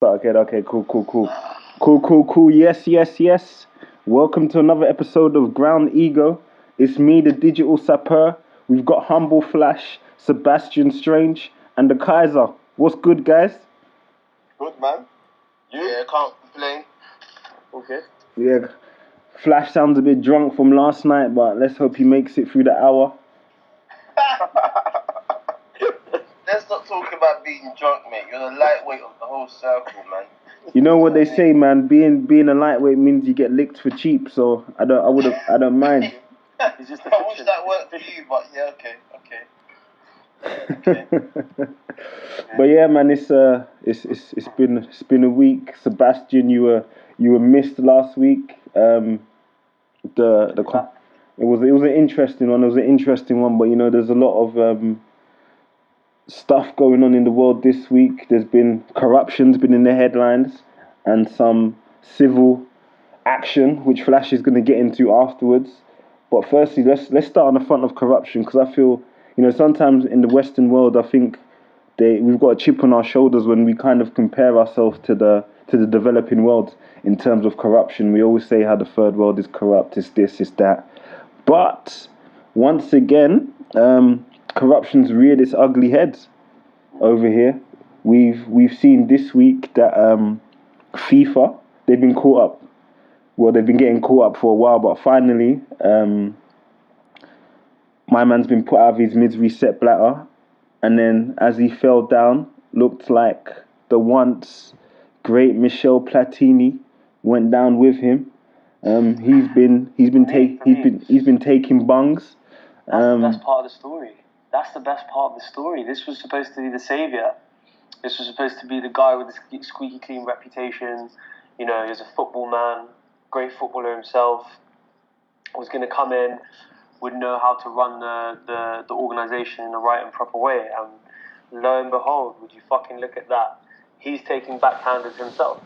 Okay, okay, cool, cool, cool. Cool, cool, cool. Yes, yes, yes. Welcome to another episode of Ground Ego. It's me, the digital sapper. We've got Humble Flash, Sebastian Strange, and the Kaiser. What's good, guys? Good man. You? Yeah, can't complain. Okay. Yeah, Flash sounds a bit drunk from last night, but let's hope he makes it through the hour. Let's not talk about being drunk, mate. You're the lightweight of the whole circle, man. You know what they say, man. Being a lightweight means you get licked for cheap. So I don't mind. It's just I wish that worked for you, but yeah, okay. But yeah, man, it's been a week. Sebastian, you were missed last week. It was an interesting one. It was an interesting one, but there's a lot of stuff going on in the world this week. There's been corruption's been in the headlines, and some civil action, which Flash is going to get into afterwards. But firstly, let's start on the front of corruption, because I feel sometimes in the Western world, I think we've got a chip on our shoulders when we kind of compare ourselves to the developing world in terms of corruption. We always say how the third world is corrupt, it's this, it's that. But once again, corruption's reared its ugly head over here. We've seen this week that FIFA, they've been caught up. Well, they've been getting caught up for a while, but finally, my man's been put out of his misery, Sepp Blatter, and then as he fell down, looked like the once great Michel Platini went down with him. He's been taking bungs. That's the best part of the story. That's the best part of the story. This was supposed to be the savior. This was supposed to be the guy with the squeaky clean reputation. He was a football man, great footballer himself. Was going to come in, would know how to run the organisation in the right and proper way. And lo and behold, would you fucking look at that? He's taking backhanders himself.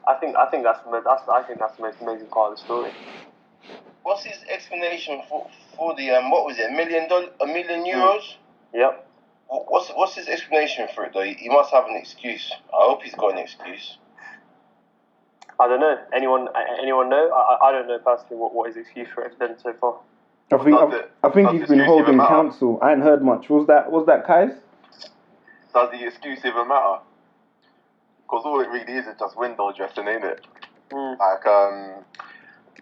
I think that's the most amazing part of the story. What's his explanation for the what was it, $1 million euros? Yep. What's his explanation for it though? He must have an excuse. I hope he's got an excuse. I don't know. Anyone know? I don't know personally what his excuse for it has been so far. I think he's been holding counsel. I ain't heard much. Was that Kais? Does the excuse even matter? Because all it really is just window dressing, ain't it?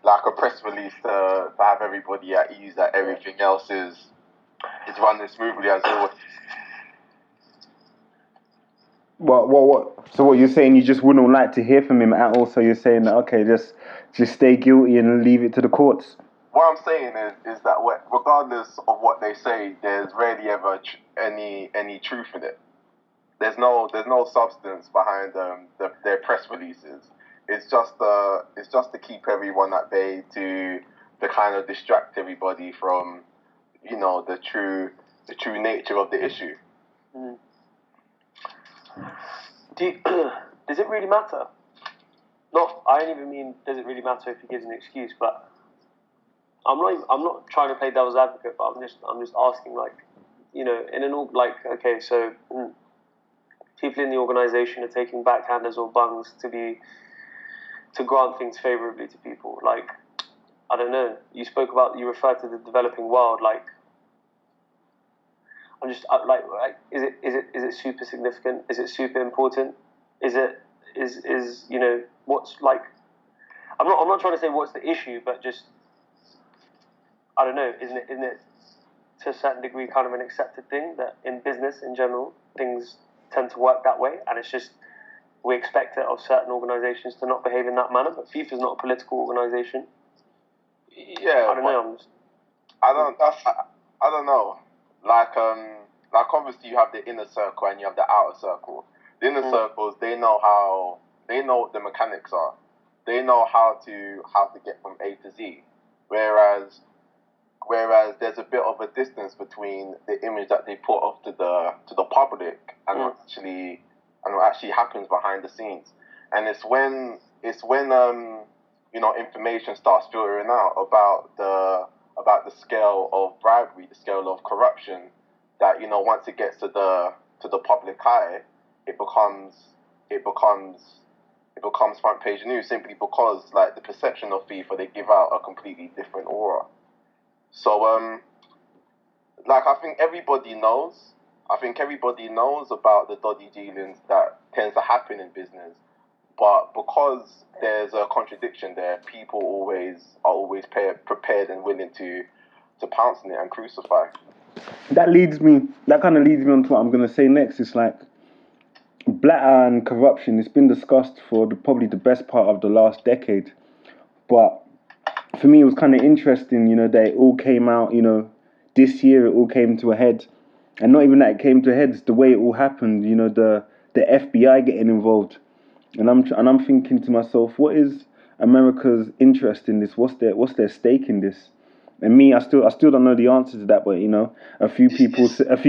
Like a press release to have everybody at ease that everything else is running smoothly as always. What? So what you're saying? You just wouldn't like to hear from him at all. So you're saying that okay, just stay guilty and leave it to the courts. What I'm saying is that regardless of what they say, there's rarely ever any truth in it. There's no substance behind their press releases. It's just to keep everyone at bay, to kind of distract everybody from the true nature of the issue. Does it really matter? I don't even mean does it really matter if he gives an excuse, but I'm not trying to play devil's advocate, but I'm just asking, okay, so people in the organisation are taking backhanders or bungs to grant things favourably to people. Like, I don't know. You referred to the developing world. Like, I'm just is it super significant? Is it super important? Is what's like? I'm not trying to say what's the issue, but just I don't know. Isn't it to a certain degree kind of an accepted thing that in business in general things tend to work that way, and it's just we expect it of certain organisations to not behave in that manner. But FIFA's not a political organisation. Yeah, I don't know. I don't know. Like obviously you have the inner circle and you have the outer circle. The inner circles, they know what the mechanics are. They know how to get from A to Z. Whereas there's a bit of a distance between the image that they put off to the public and what actually happens behind the scenes. And it's when information starts filtering out about the scale of bribery, the scale of corruption, that once it gets to the public eye, it becomes it becomes front page news simply because like the perception of FIFA, they give out a completely different aura. So like I think everybody knows about the dodgy dealings that tends to happen in business, but because there's a contradiction there, people are always prepared and willing to pounce on it and crucify. That kind of leads me on to what I'm going to say next. It's like Blatter and corruption. It's been discussed for probably the best part of the last decade. But for me, it was kind of interesting, that it all came out, this year it all came to a head. And not even that it came to a head, it's the way it all happened, the FBI getting involved. And I'm thinking to myself, what is America's interest in this? What's their stake in this? And me, I still don't know the answer to that. But a few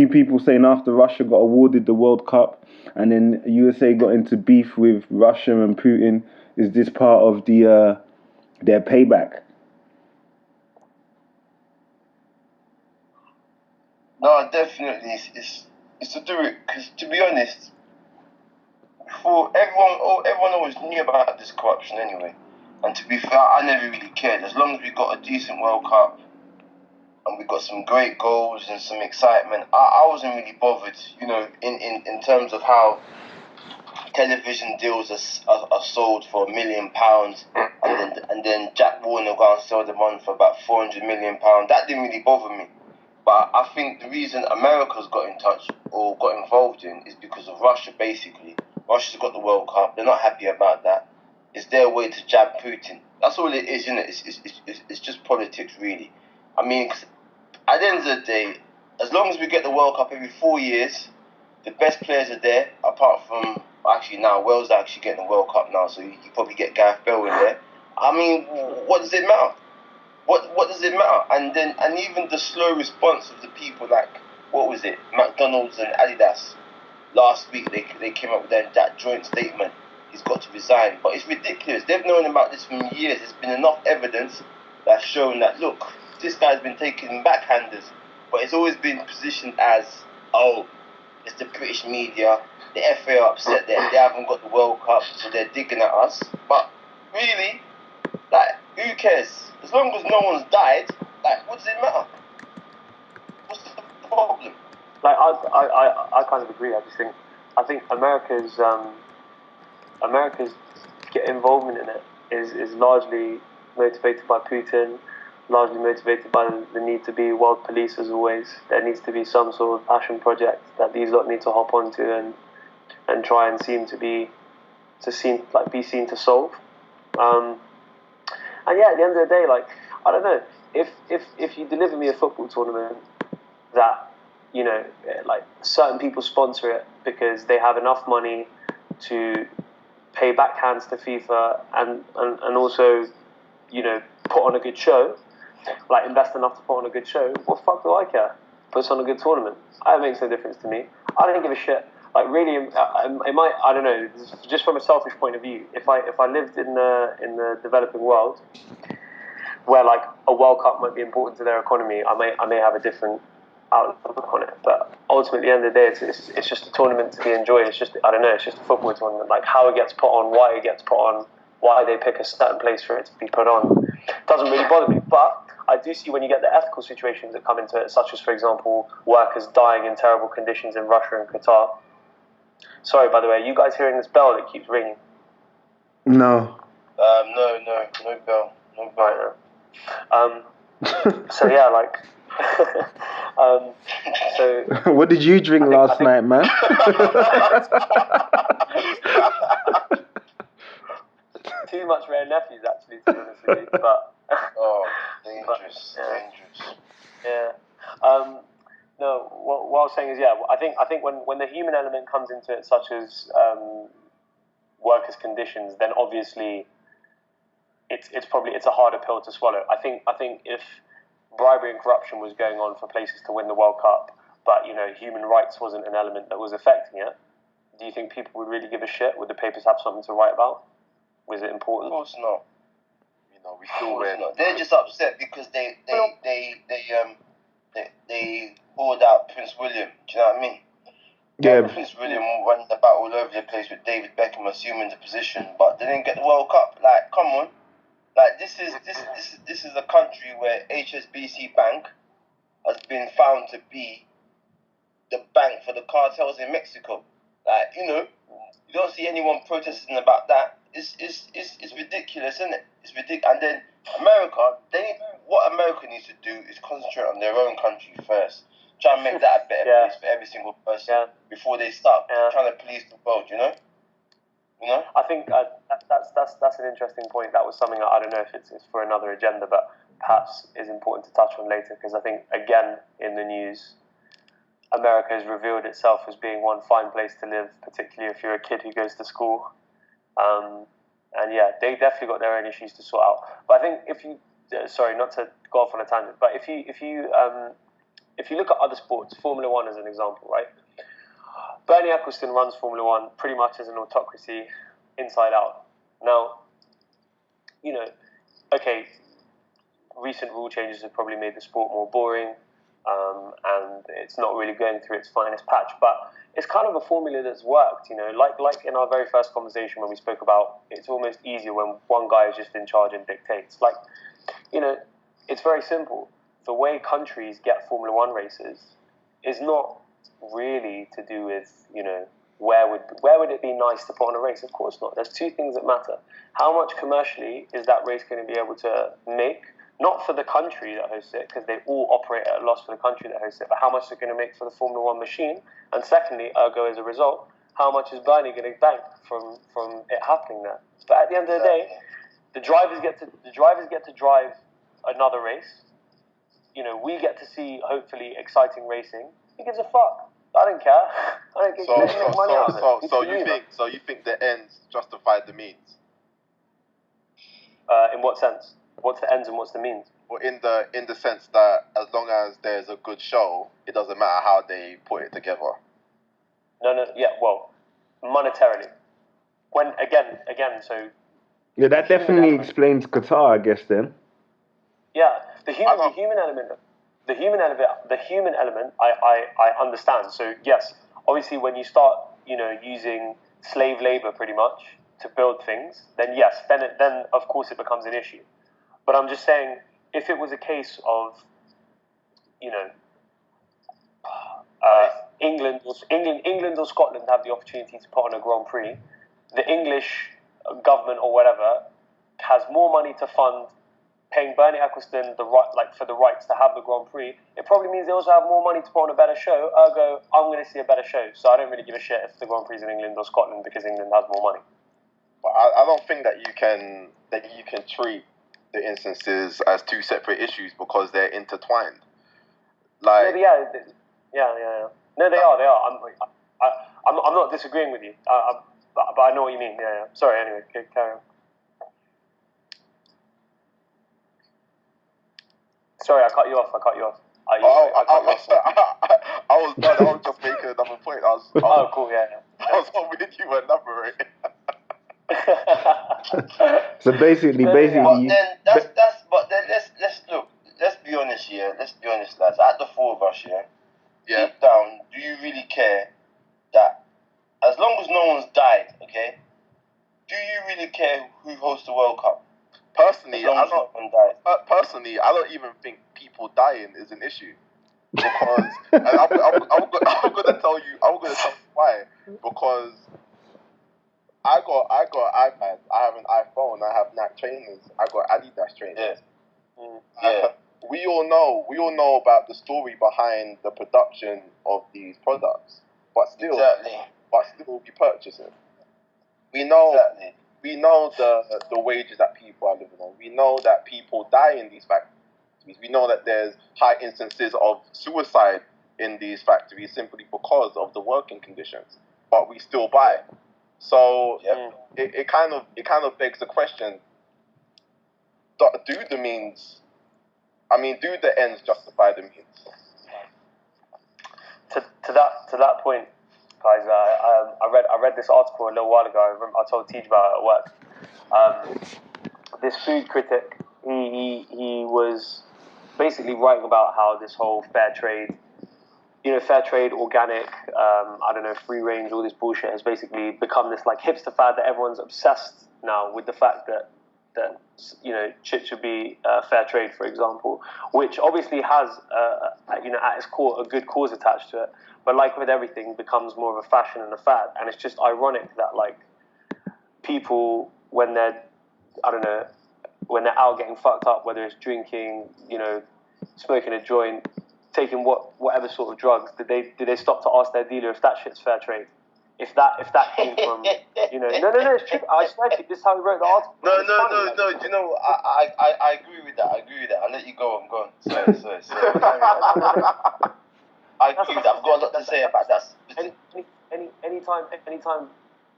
people saying after Russia got awarded the World Cup, and then USA got into beef with Russia and Putin, is this part of their payback? No, definitely, it's to do it because, to be honest, for everyone always knew about this corruption anyway. And to be fair, I never really cared. As long as we got a decent World Cup and we got some great goals and some excitement, I wasn't really bothered, in terms of how television deals are sold for £1 million, and then Jack Warner go and sell them on for about £400 million. That didn't really bother me. But I think the reason America's got in touch or got involved in is because of Russia, basically. Russia's got the World Cup. They're not happy about that. It's their way to jab Putin. That's all it is, isn't it? It's just politics, really. I mean, 'cause at the end of the day, as long as we get the World Cup every 4 years, the best players are there, apart from, actually now, Wales are actually getting the World Cup now, so you probably get Gareth Bale in there. I mean, what does it matter? What does it matter? And even the slow response of the people, like, what was it, McDonald's and Adidas, last week they came up with that joint statement, he's got to resign. But it's ridiculous. They've known about this for years. There's been enough evidence that's shown that, look, this guy's been taking backhanders, but it's always been positioned as, oh, it's the British media, the FA are upset that they haven't got the World Cup, so they're digging at us. But really, like, who cares? As long as no one's died, like, what does it matter? What's the problem? Like, I kind of agree. I think America's involvement in it is largely motivated by Putin, largely motivated by the need to be world police as always. There needs to be some sort of passion project that these lot need to hop onto and try and be seen to solve. And yeah, at the end of the day, like, I don't know, if you deliver me a football tournament that, like, certain people sponsor it because they have enough money to pay backhands to FIFA and also, put on a good show, like, invest enough to put on a good show, what the fuck do I care? Puts on a good tournament. That makes no difference to me. I don't give a shit. Like, really, it might, I don't know, just from a selfish point of view, if I lived in the developing world, where, like, a World Cup might be important to their economy, I may have a different outlook on it. But ultimately, at the end of the day, it's just a tournament to be enjoyed. It's just, I don't know, it's just a football tournament. Like, how it gets put on, why it gets put on, why they pick a certain place for it to be put on, doesn't really bother me. But I do see when you get the ethical situations that come into it, such as, for example, workers dying in terrible conditions in Russia and Qatar. Sorry, by the way, are you guys hearing this bell that keeps ringing? No. No bell. Right now. So yeah, like, so. What did you drink last night, man? Too much rare nephews, actually, to be honest with you. But dangerous. Yeah. No, what I was saying is, yeah, I think when the human element comes into it, such as workers' conditions, then obviously it's a harder pill to swallow. I think if bribery and corruption was going on for places to win the World Cup, but human rights wasn't an element that was affecting it, do you think people would really give a shit? Would the papers have something to write about? Was it important? Of course not. We still win. They're just upset because they poured out Prince William. Do you know what I mean? Yeah. Prince William won the battle all over the place with David Beckham assuming the position, but they didn't get the World Cup. Like, come on. Like, this is a country where HSBC Bank has been found to be the bank for the cartels in Mexico. Like, you don't see anyone protesting about that. It's ridiculous, isn't it? It's ridiculous. And then America, what America needs to do is concentrate on their own country first. Try and make that a better place for every single person before they start trying to police the world. You know. I think that's an interesting point. That was something I don't know if it's for another agenda, but perhaps is important to touch on later, because I think again in the news, America has revealed itself as being one fine place to live, particularly if you're a kid who goes to school. And yeah, they definitely got their own issues to sort out. But I think if you, sorry, not to go off on a tangent, but if you look at other sports, Formula One as an example, right? Bernie Ecclestone runs Formula One pretty much as an autocracy, inside out. Now, okay, recent rule changes have probably made the sport more boring, and it's not really going through its finest patch. But it's kind of a formula that's worked, like in our very first conversation when we spoke about it's almost easier when one guy is just in charge and dictates. Like, it's very simple. The way countries get Formula One races is not really to do with, where would it be nice to put on a race? Of course not. There's two things that matter. How much commercially is that race going to be able to make? Not for the country that hosts it, because they all operate at a loss for the country that hosts it, but how much they're going to make for the Formula One machine. And secondly, ergo as a result, how much is Bernie going to bank from it happening there? But at the end of the day, the drivers get to drive another race. We get to see hopefully exciting racing. Who gives a fuck? I don't care. I don't care. Make money out of it. So you think the ends justify the means? In what sense? What's the ends and what's the means? Well, in the sense that as long as there's a good show, it doesn't matter how they put it together. No, yeah, well, monetarily. When again, so. Yeah, that definitely explains Qatar, I guess. Then. Yeah, the human element, I understand. So yes, obviously, when you start, using slave labor pretty much to build things, then yes, then of course it becomes an issue. But I'm just saying, if it was a case of, England or Scotland have the opportunity to put on a Grand Prix, the English government or whatever has more money to fund paying Bernie Ecclestone for the rights to have the Grand Prix. It probably means they also have more money to put on a better show. Ergo, I'm going to see a better show. So I don't really give a shit if the Grand Prix is in England or Scotland, because England has more money. But I don't think that you can treat the instances as two separate issues because they're intertwined. Like yeah. No, they are. I'm not disagreeing with you. But I know what you mean. Yeah. Sorry. Anyway, carry on. Sorry, I cut you off. I was done. I was just making another point. Cool. Yeah. I was hoping you would elaborate. So basically. But then let's look. Let's be honest here. Let's be honest, lads. At the four of us here, deep down, do you really care that as long as no one's died, okay? Do you really care who hosts the World Cup? Personally, I don't even think people dying is an issue, because and I'm gonna tell you why. Because I got an iPad, I have an iPhone, I have Nike trainers, I got Adidas trainers. Yeah. We all know about the story behind the production of these products, but still we purchase it. We know the wages that people are living on. We know that people die in these factories. We know that there's high instances of suicide in these factories simply because of the working conditions. But we still buy. So it kind of begs the question: do the ends justify the means? To that point, guys, I read this article a little while ago. I told Tej about it at work. This food critic, he was basically writing about how this whole fair trade fair trade, organic, I don't know, free range, all this bullshit has basically become this like hipster fad that everyone's obsessed now with the fact that shit should be fair trade, for example, which obviously has at its core a good cause attached to it, but like with everything, becomes more of a fashion and a fad, and it's just ironic that like people when they're out getting fucked up, whether it's drinking, smoking a joint, taking whatever sort of drugs, did they stop to ask their dealer if that shit's fair trade? If that came from, no, it's true. I swear to you, this is how he wrote the article. No. Do you know? I agree with that. I'll let you go on. Go on. Sorry. I agree with that. I've got a lot to say about that. Anytime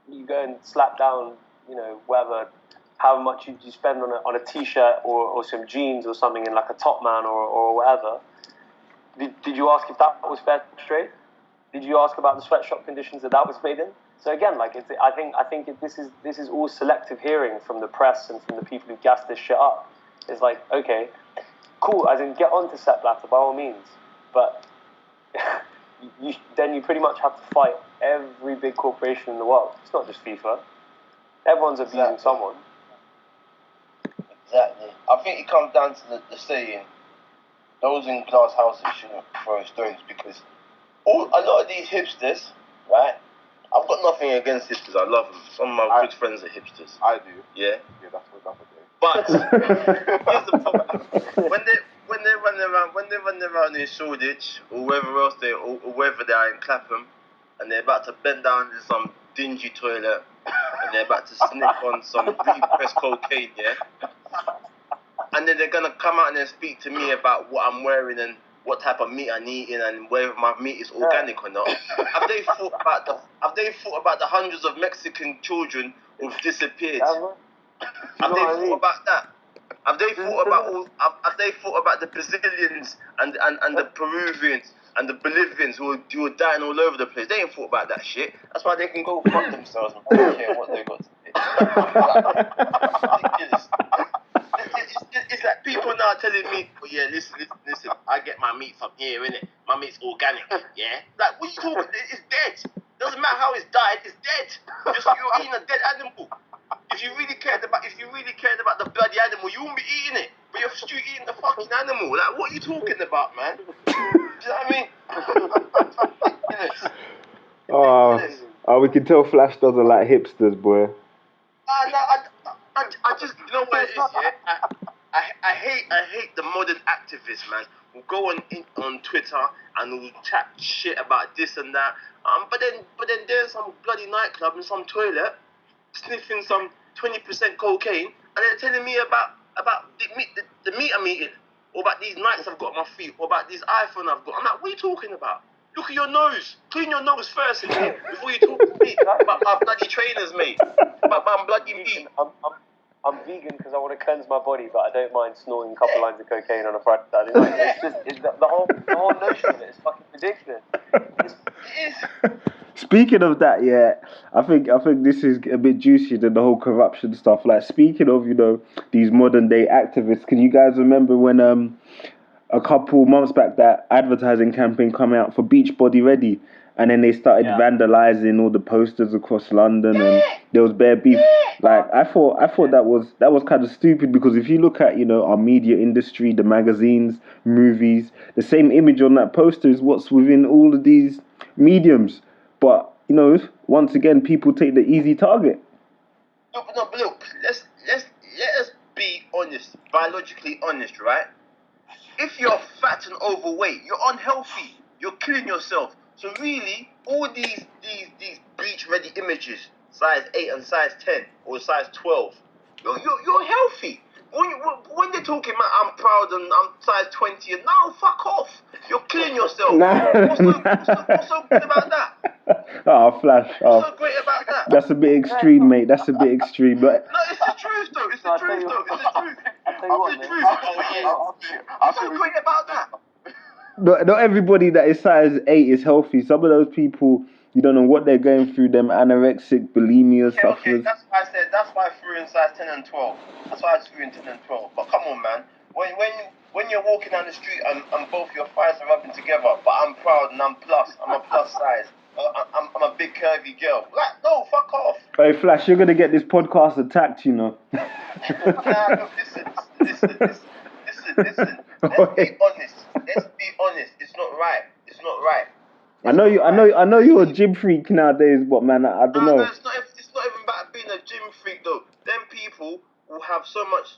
you go and slap down, whatever, however much you spend on a t-shirt or some jeans or something in like a Top Man or whatever. Did you ask if that was fair trade? Did you ask about the sweatshop conditions that was made in? So again, like I think this is all selective hearing from the press and from the people who gas this shit up. It's like, okay, cool, as in get on to Sepp Blatter by all means, but then you pretty much have to fight every big corporation in the world. It's not just FIFA. Everyone's abusing someone. Exactly. I think it comes down to the saying, those in glass houses shouldn't throw stones, because a lot of these hipsters, right? I've got nothing against hipsters. I love them. Some of my good friends are hipsters. I do. Yeah. Yeah, that's what they. But here's the problem: when they run around in Shoreditch or wherever else or wherever they are in Clapham, and they're about to bend down in some dingy toilet, and they're about to sniff on some repressed cocaine, yeah. And then they're gonna come out and then speak to me about what I'm wearing and what type of meat I'm eating and whether my meat is organic or not. Have they thought about the hundreds of Mexican children who've disappeared? Have they thought about that? Have they thought about the Brazilians and the Peruvians and the Bolivians who are dying all over the place? They ain't thought about that shit. That's why they can go fuck themselves. I don't care what they got to say. Ridiculous. It's like people now telling me, oh yeah, listen, I get my meat from here, innit? My meat's organic, yeah? Like, what are you talking? It's dead. Doesn't matter how it's died, it's dead. You're eating a dead animal. If you really cared about the bloody animal, you wouldn't be eating it. But you're still eating the fucking animal. Like, what are you talking about, man? Do you know what I mean? Oh, we can tell Flash doesn't like hipsters, boy. I just, you know what it is, yeah? I hate the modern activists, man, who go on Twitter and who chat shit about this and that. But then there's some bloody nightclub in some toilet sniffing some 20% cocaine, and they're telling me about the meat I'm eating, or about these Nikes I've got on my feet, or about this iPhone I've got. I'm like, what are you talking about? Look at your nose. Clean your nose first, before you talk to me about my bloody trainers, mate. About my bloody meat. I'm vegan because I want to cleanse my body, but I don't mind snorting a couple lines of cocaine on a Friday. It's the whole notion of it is fucking ridiculous. It is. Speaking of that, yeah, I think this is a bit juicier than the whole corruption stuff. Like, speaking of, these modern day activists, can you guys remember when a couple months back that advertising campaign come out for Beachbody Ready, and then they started vandalizing all the posters across London, and there was bare beef. Like, I thought that was kind of stupid, because if you look at our media industry, the magazines, movies, the same image on that poster is what's within all of these mediums. But once again, people take the easy target. No, but look, let us be honest, biologically honest, right? If you're fat and overweight, you're unhealthy. You're killing yourself. So really, all these bleach ready images, size 8 and size 10 or size 12, you're healthy. When they're talking about I'm proud and I'm size 20, and no, fuck off. You're killing yourself. What's so good about that? Oh, Flash. What's so great about that? That's a bit extreme, mate. That's a bit extreme. But no, it's the truth, though. It's the truth. What's so great about that? Not everybody that is size 8 is healthy. Some of those people, you don't know what they're going through. Them anorexic, bulimia sufferers. Okay, that's why I said. That's why I threw in size 10 and 12. That's why I threw in 10 and 12. But come on, man. When when you're walking down the street and both your thighs are rubbing together, but I'm proud and I'm a plus size. I'm a big curvy girl. Like, no, fuck off. Hey, Flash, you're gonna get this podcast attacked, you know. Nah, look, listen. Let's be honest. It's not right. I know you're a gym freak nowadays, but man, I don't know. No, it's not even about being a gym freak though. Them people will have so much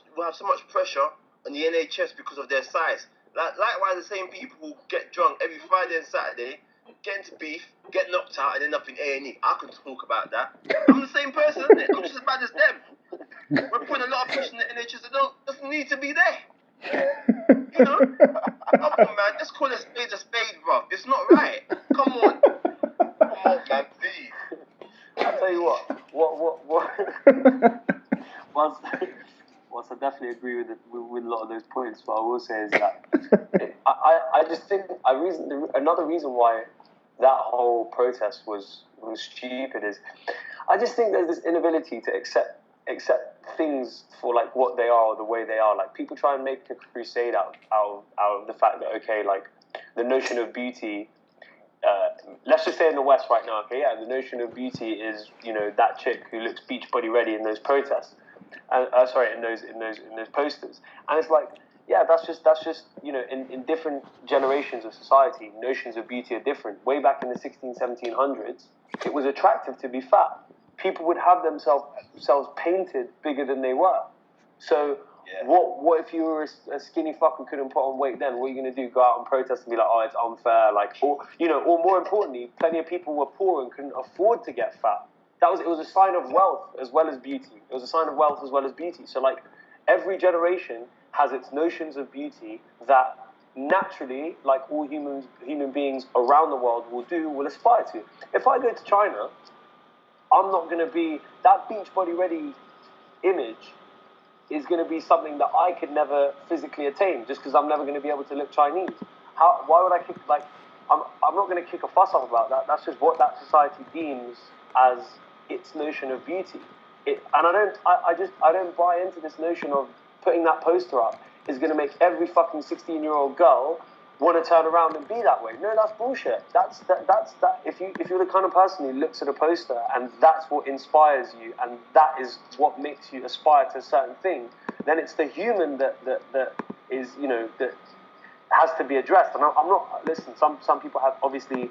pressure on the NHS because of their size. Likewise, the same people who get drunk every Friday and Saturday, get into beef, get knocked out, and end up in A&E. I can talk about that. I'm the same person, isn't it? I'm just as bad as them. We're putting a lot of pressure on the NHS that doesn't need to be there. You know? Come on, man. Let's call a spade, bruv. It's not right. Come on, man. Please. I'll tell you what. Whilst I definitely agree with a lot of those points, what I will say is that I just think another reason why that whole protest was stupid is I just think there's this inability to accept things for like what they are or the way they are. Like people try and make a crusade out of the fact that okay, like the notion of beauty. Let's just say in the West right now, okay, yeah, the notion of beauty is, you know, that chick who looks beach body ready in those protests, in those posters, and it's like, yeah, that's just you know, in different generations of society, notions of beauty are different. Way back in the 1700s, it was attractive to be fat. People would have themselves painted bigger than they were. So what if you were a skinny fuck and couldn't put on weight then? What are you going to do? Go out and protest and be like, oh, it's unfair? Like, or more importantly, plenty of people were poor and couldn't afford to get fat. It was a sign of wealth as well as beauty. It was a sign of wealth as well as beauty. So like every generation has its notions of beauty that naturally, like all human beings around the world will aspire to. If I go to China, I'm not going to be that beach body ready image is going to be something that I could never physically attain just because I'm never going to be able to look Chinese. Why would I kick, like, I'm not going to kick a fuss off about that. That's just what that society deems as its notion of beauty. And I don't buy into this notion of putting that poster up is going to make every fucking 16-year-old girl want to turn around and be that way. No, that's bullshit. That's that. If you're the kind of person who looks at a poster and that's what inspires you and that is what makes you aspire to a certain thing, then it's the human that is, you know, that has to be addressed. And I'm not. Listen, some people have obviously,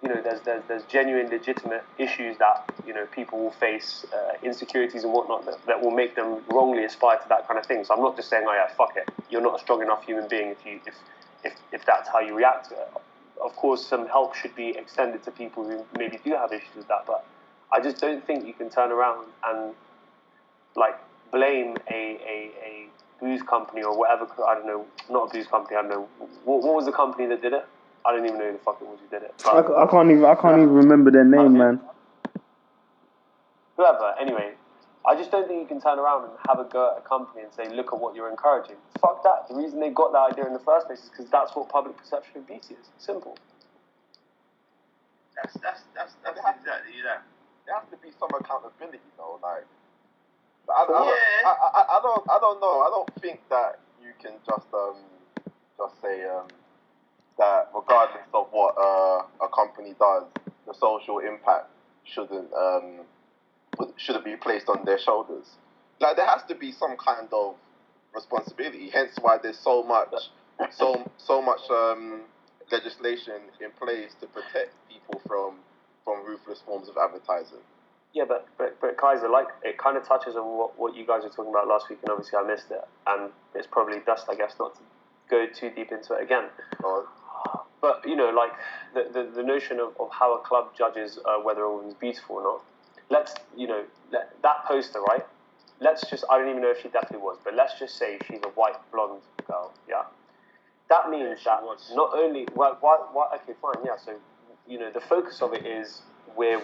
you know, there's genuine, legitimate issues that, you know, people will face, insecurities and whatnot that will make them wrongly aspire to that kind of thing. So I'm not just saying, oh yeah, fuck it, you're not a strong enough human being if that's how you react to it. Of course, some help should be extended to people who maybe do have issues with that, but I just don't think you can turn around and like blame a booze company or whatever. I don't know, not a booze company. I don't know what was the company that did it. I don't even know who the fuck it was who did it. But I can't even remember their name, man. Whoever. Anyway, I just don't think you can turn around and have a go at a company and say, look at what you're encouraging. Fuck that. The reason they got that idea in the first place is because that's what public perception of beauty is. Simple. That's exactly that. There has to be some accountability, though. Like, I don't know. I don't think that you can just say that regardless of what a company does, the social impact shouldn't be placed on their shoulders. Like there has to be some kind of responsibility. Hence why there's so much legislation in place to protect people from ruthless forms of advertising. Yeah, but Kaiser, like it kind of touches on what you guys were talking about last week, and obviously I missed it, and it's probably best, I guess, not to go too deep into it again. But you know, like the notion of how a club judges whether a woman's beautiful or not. Let's, you know, that poster, right? Let's just, I don't even know if she definitely was, but let's just say she's a white blonde girl, yeah? That means that not only, why, okay, fine, yeah, so, you know, the focus of it is we're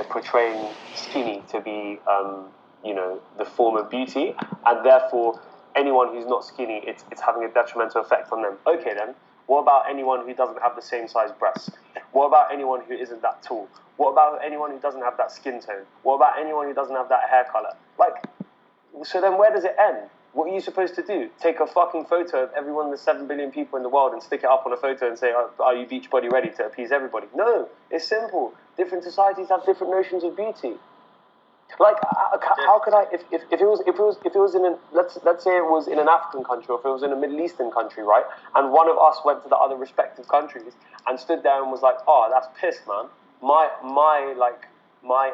portraying skinny to be, you know, the form of beauty, and therefore anyone who's not skinny, it's having a detrimental effect on them. Okay then, what about anyone who doesn't have the same size breasts? What about anyone who isn't that tall? What about anyone who doesn't have that skin tone? What about anyone who doesn't have that hair color? Like, so then where does it end? What are you supposed to do? Take a fucking photo of every one of the 7 billion people in the world and stick it up on a photo and say, are you Beachbody ready to appease everybody? No, it's simple. Different societies have different notions of beauty. Like, how could I, if it was in an, let's say it was in an African country, or if it was in a Middle Eastern country, right? And one of us went to the other respective countries and stood there and was like, oh, that's pissed, man. My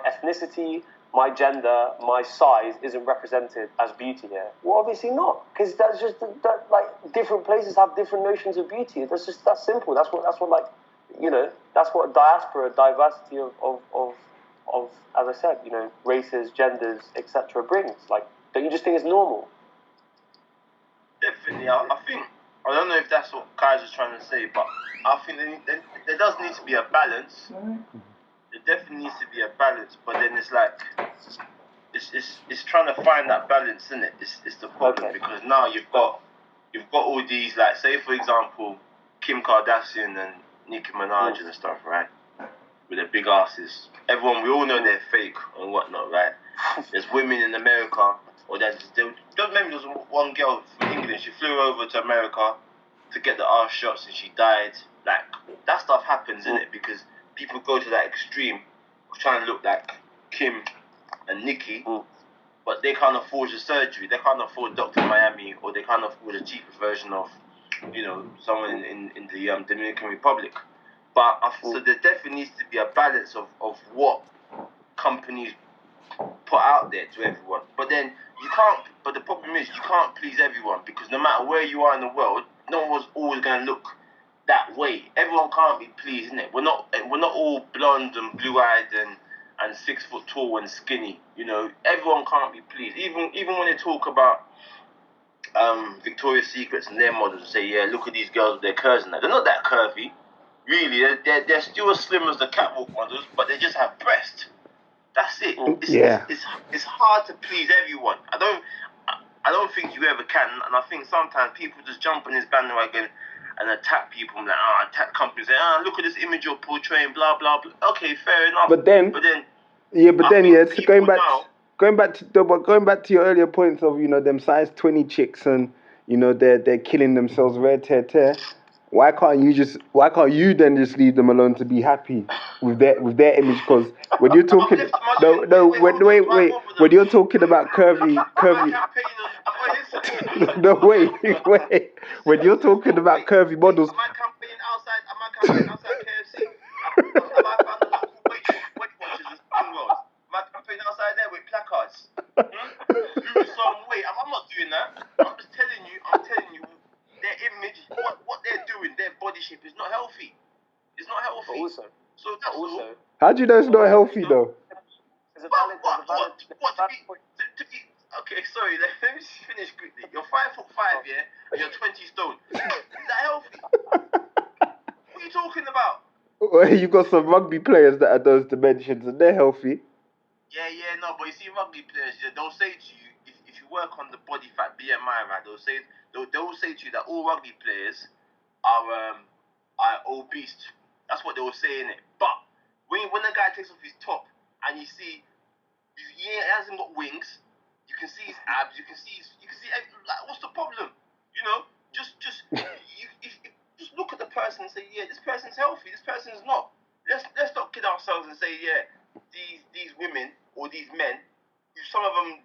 ethnicity, my gender, my size isn't represented as beauty here. Well, obviously not, because that's just that. Like, different places have different notions of beauty. That's simple. That's what like, you know, that's what diaspora, diversity of as I said, you know, races, genders, etc. brings. Like, don't you just think it's normal? Definitely, I think, I don't know if that's what Kai's trying to say, but I think there does need to be a balance. There definitely needs to be a balance, but then it's like, it's trying to find that balance, isn't it? It's the problem, okay. Because now you've got all these, like, say for example, Kim Kardashian and Nicki Minaj and stuff, right? With their big asses. Everyone, we all know they're fake and whatnot, right? There's women in America, or just maybe there was one girl from England. She flew over to America to get the ass shots, and she died. Like, that stuff happens, innit? Because people go to that extreme of trying to look like Kim and Nicki, but they can't afford the surgery. They can't afford Dr. Miami, or they can't afford a cheaper version of, you know, someone in the Dominican Republic. But so there definitely needs to be a balance of what companies put out there to everyone. But then you can't. But the problem is you can't please everyone, because no matter where you are in the world, no one's always going to look that way. Everyone can't be pleased, isn't it? We're not all blonde and blue-eyed and 6 foot tall and skinny. You know, everyone can't be pleased. Even when they talk about Victoria's Secrets and their models and say, yeah, look at these girls with their curves and that. They're not that curvy. Really, they're still as slim as the catwalk models, but they just have breasts. That's it. It's hard to please everyone. I don't think you ever can, and I think sometimes people just jump on this bandwagon and attack people, and attack companies, say, look at this image you're portraying, blah blah blah. Okay, fair enough. But then going back to your earlier points of, you know, them size 20 chicks, and, you know, they're killing themselves, tear. Why can't you then just leave them alone to be happy with their image? Because when you're talking, when you're talking about curvy, no, wait, when you're talking about curvy models, am I campaigning outside KFC? Am I Weight Watchers and Spring Rolls? Am I campaigning outside there with placards? Lose some weight. I'm not doing that. I'm just telling you. Their image, what they're doing, their body shape is not healthy. It's not healthy. Also, so that's also. How do you know it's not healthy though? To be okay? Sorry, let me just finish quickly. You're 5'5", yeah, and you're 20 stone. Is that healthy? What are you talking about? Well, you've got some rugby players that are those dimensions, and they're healthy. Yeah, no, but you see, rugby players, they'll say to you, if you work on the body fat BMI, right, they'll say to you that all rugby players are obese. That's what they will say in it. But when the guy takes off his top and you see he hasn't got wings, you can see his abs, you can see like, what's the problem? You know, just look at the person and say, yeah, this person's healthy, this person's not. Let's not kid ourselves and say, yeah, these women or these men, some of them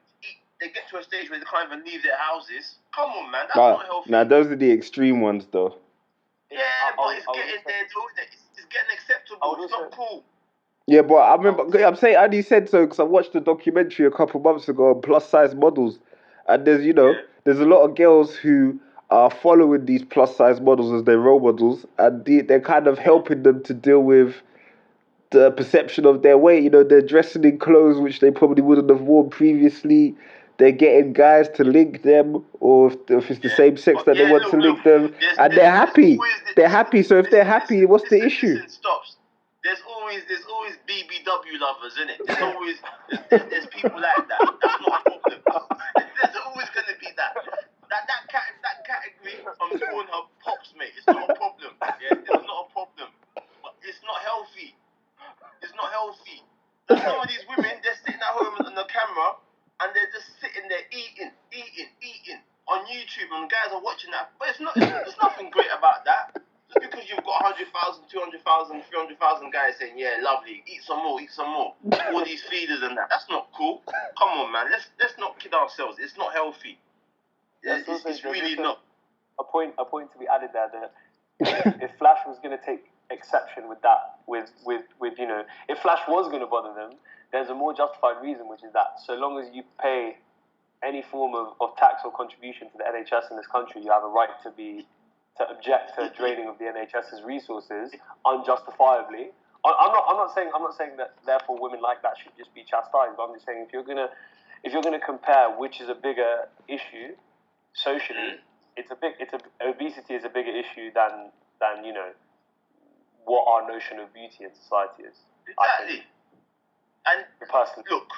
they get to a stage where they can't even leave their houses. Come on, man, that's not healthy. Now those are the extreme ones, though. Yeah, but it's getting there, it's getting acceptable. It's not cool. Yeah, but I remember, I'm saying I only said so because I watched a documentary a couple months ago on plus size models, and there's a lot of girls who are following these plus size models as their role models, and they're kind of helping them to deal with the perception of their weight. You know, they're dressing in clothes which they probably wouldn't have worn previously. They're getting guys to link them, or if it's the same sex that they want to link them, and they're happy. They're happy. So if they're happy, what's the issue? There's always BBW lovers, isn't it? There's people like that. That's not a problem. There's always gonna be that. That category on Pornhub pops, mate. It's not a problem. Yeah, it's not a problem. But it's not healthy. It's not healthy. And some of these women, they're sitting at home on the camera and they're just sitting there eating. YouTube and the guys are watching that, but it's not. There's nothing great about that. Just because you've got 100,000, 200,000, 300,000 guys saying, yeah, lovely, eat some more, all these feeders and that. That's not cool. Come on, man. Let's not kid ourselves. It's not healthy. It's really not. A point to be added there that if Flash was going to take exception with that, with you know, if Flash was going to bother them, there's a more justified reason, which is that so long as you pay any form of tax or contribution to the NHS in this country, you have a right to object to draining of the NHS's resources unjustifiably. I'm not saying that therefore women like that should just be chastised. But I'm just saying if you're gonna compare which is a bigger issue socially, obesity is a bigger issue than you know what our notion of beauty in society is. Exactly. And look,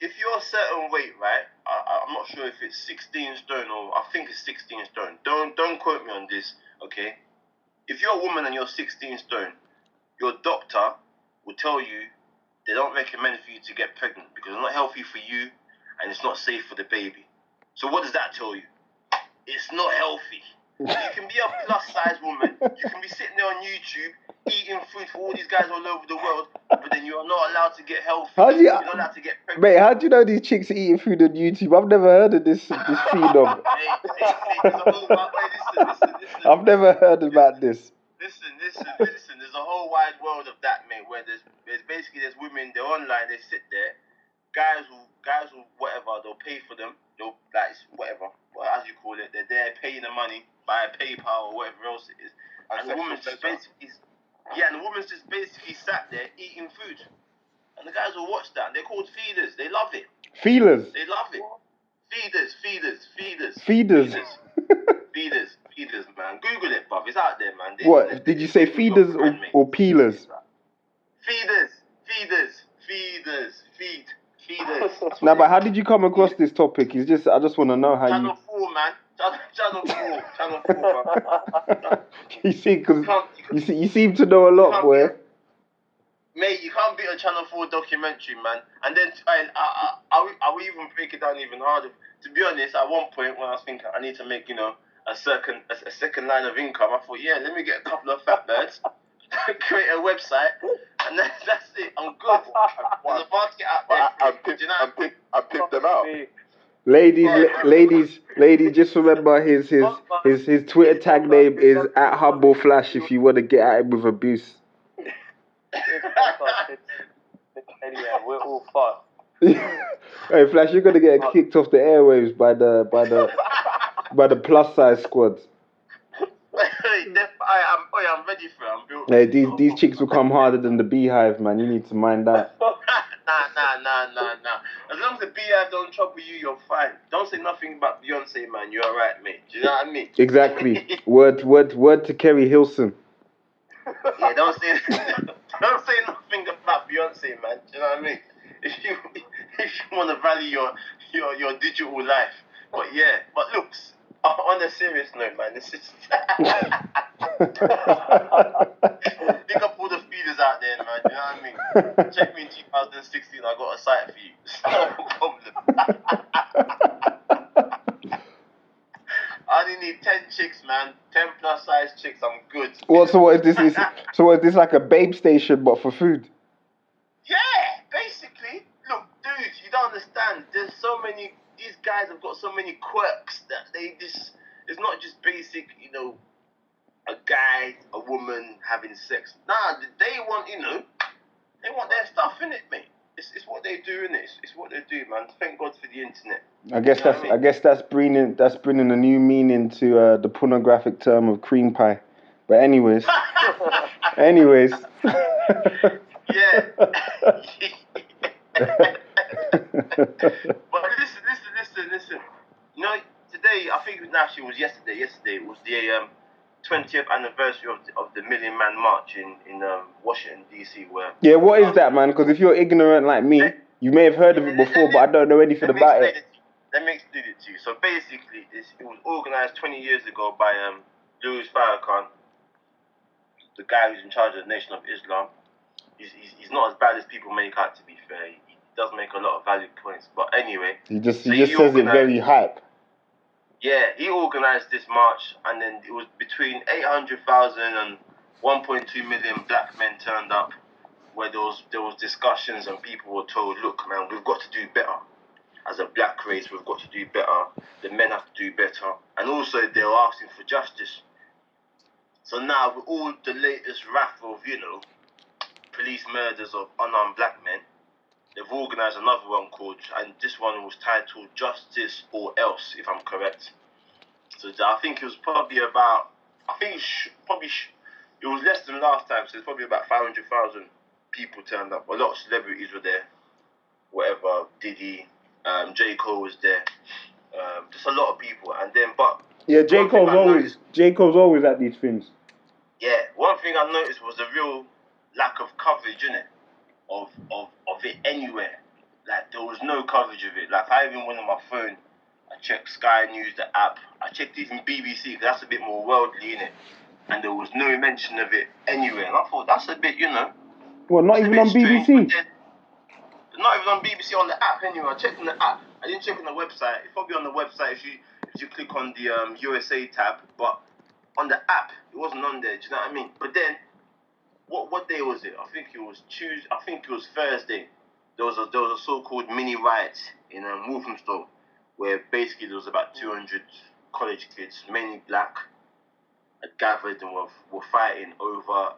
if you're a certain weight, right? I'm not sure if it's 16 stone or I think it's 16 stone. Don't quote me on this, okay? If you're a woman and you're 16 stone, your doctor will tell you they don't recommend for you to get pregnant because it's not healthy for you and it's not safe for the baby. So what does that tell you? It's not healthy. You can be a plus size woman. You can be sitting there on YouTube eating food for all these guys all over the world, but then you are not allowed to get healthy. You're not allowed to get pregnant. Mate, how do you know these chicks are eating food on YouTube? I've never heard of this phenom. Listen. I've never heard about this. Listen. There's a whole wide world of that, mate. Where there's women. They're online. They sit there. Guys will whatever. They'll pay for them. They'll whatever, as you call it. They're there paying the money by PayPal or whatever else it is. And the woman's just basically. Yeah, and the woman's just basically sat there eating food. And the guys will watch that. They're called feeders. They love it. Feelers? They love it. Feeders. Feeders, man. Google it, bruv. It's out there, man. What? Did you say feeders or peelers? Feeders. Now, but how did you come across this topic? I just want to know how Channel 4, man. Channel 4, bro. You see, because you seem to know a lot, boy. Mate, you can't beat a Channel 4 documentary, man. And then I will even break it down even harder. To be honest, at one point when I was thinking I need to make, a second line of income, I thought, yeah, let me get a couple of fat birds, create a website, and then that's it. I'm good. There's a market out there. I pimped them out. Ladies, just remember his Twitter tag name is @HumbleFlash if you want to get at him with abuse. Anyway, we're all fucked. Hey Flash, you're gonna get kicked off the airwaves by the plus size squads. I'm ready for it. I'm built. Hey, these chicks will come harder than the beehive, man. You need to mind that. Nah. As long as the beehive don't trouble you, you're fine. Don't say nothing about Beyonce, man. You're alright, mate. Do you know what I mean? Exactly. Word to Kerry Hilson. Yeah, don't say nothing about Beyonce, man. Do you know what I mean? If you want to value your digital life, but looks. On a serious note, man, this is pick up all the feeders out there, man. You know what I mean? Check me in 2016. I got a site for you. It's no problem. I only need 10 chicks, man. 10 plus size chicks. I'm good. Well, so what is this? So is this like a babe station, but for food? Yeah, basically. Look, dude, you don't understand. There's so many. These guys have got so many quirks that it's not just basic, a guy, a woman having sex. Nah, they want, they want their stuff in it, mate. It's what they do, innit? It's what they do, man. Thank God for the internet. I guess that's bringing a new meaning to the pornographic term of cream pie. But anyways. Yeah. But listen. Today, I think it was yesterday. Yesterday was the 20th anniversary of the Million Man March in Washington, D.C. Yeah, what is that, man? Because if you're ignorant like me, you may have heard of it before, but I don't know anything about it. Let me explain it to you. So basically, it was organized 20 years ago by Louis Farrakhan, the guy who's in charge of the Nation of Islam. He's not as bad as people make out, to be fair. He does make a lot of valid points, but anyway. He just says it very hype. Yeah, he organised this march, and then it was between 800,000 and 1.2 million black men turned up, where there was discussions and people were told, look, man, we've got to do better. As a black race, we've got to do better. The men have to do better. And also, they were asking for justice. So now, with all the latest wrath of, police murders of unarmed black men, they've organised another one called, and this one was titled Justice or Else, if I'm correct. So I think it was probably about, it was less than last time, so it's probably about 500,000 people turned up. A lot of celebrities were there, whatever, Diddy, J. Cole was there, just a lot of people. And then, but yeah, J. Cole's always at these things. Yeah, one thing I noticed was the real lack of coverage, innit, of it anywhere. Like, there was no coverage of it. Like, I even went on my phone, I checked Sky News, the app, I checked even BBC, because that's a bit more worldly, innit, and there was no mention of it anywhere. And I thought, that's a bit, Well, not even on strange, BBC. not even on BBC, on the app anyway. I checked on the app. I didn't check on the website. It's probably on the website if you click on the USA tab, but on the app, it wasn't on there. Do you know what I mean? But then, what day was it? I think it was Tuesday. I think it was Thursday. There was a so-called mini riot in Walthamstow, where basically there was about 200 college kids, mainly black, gathered and were fighting over.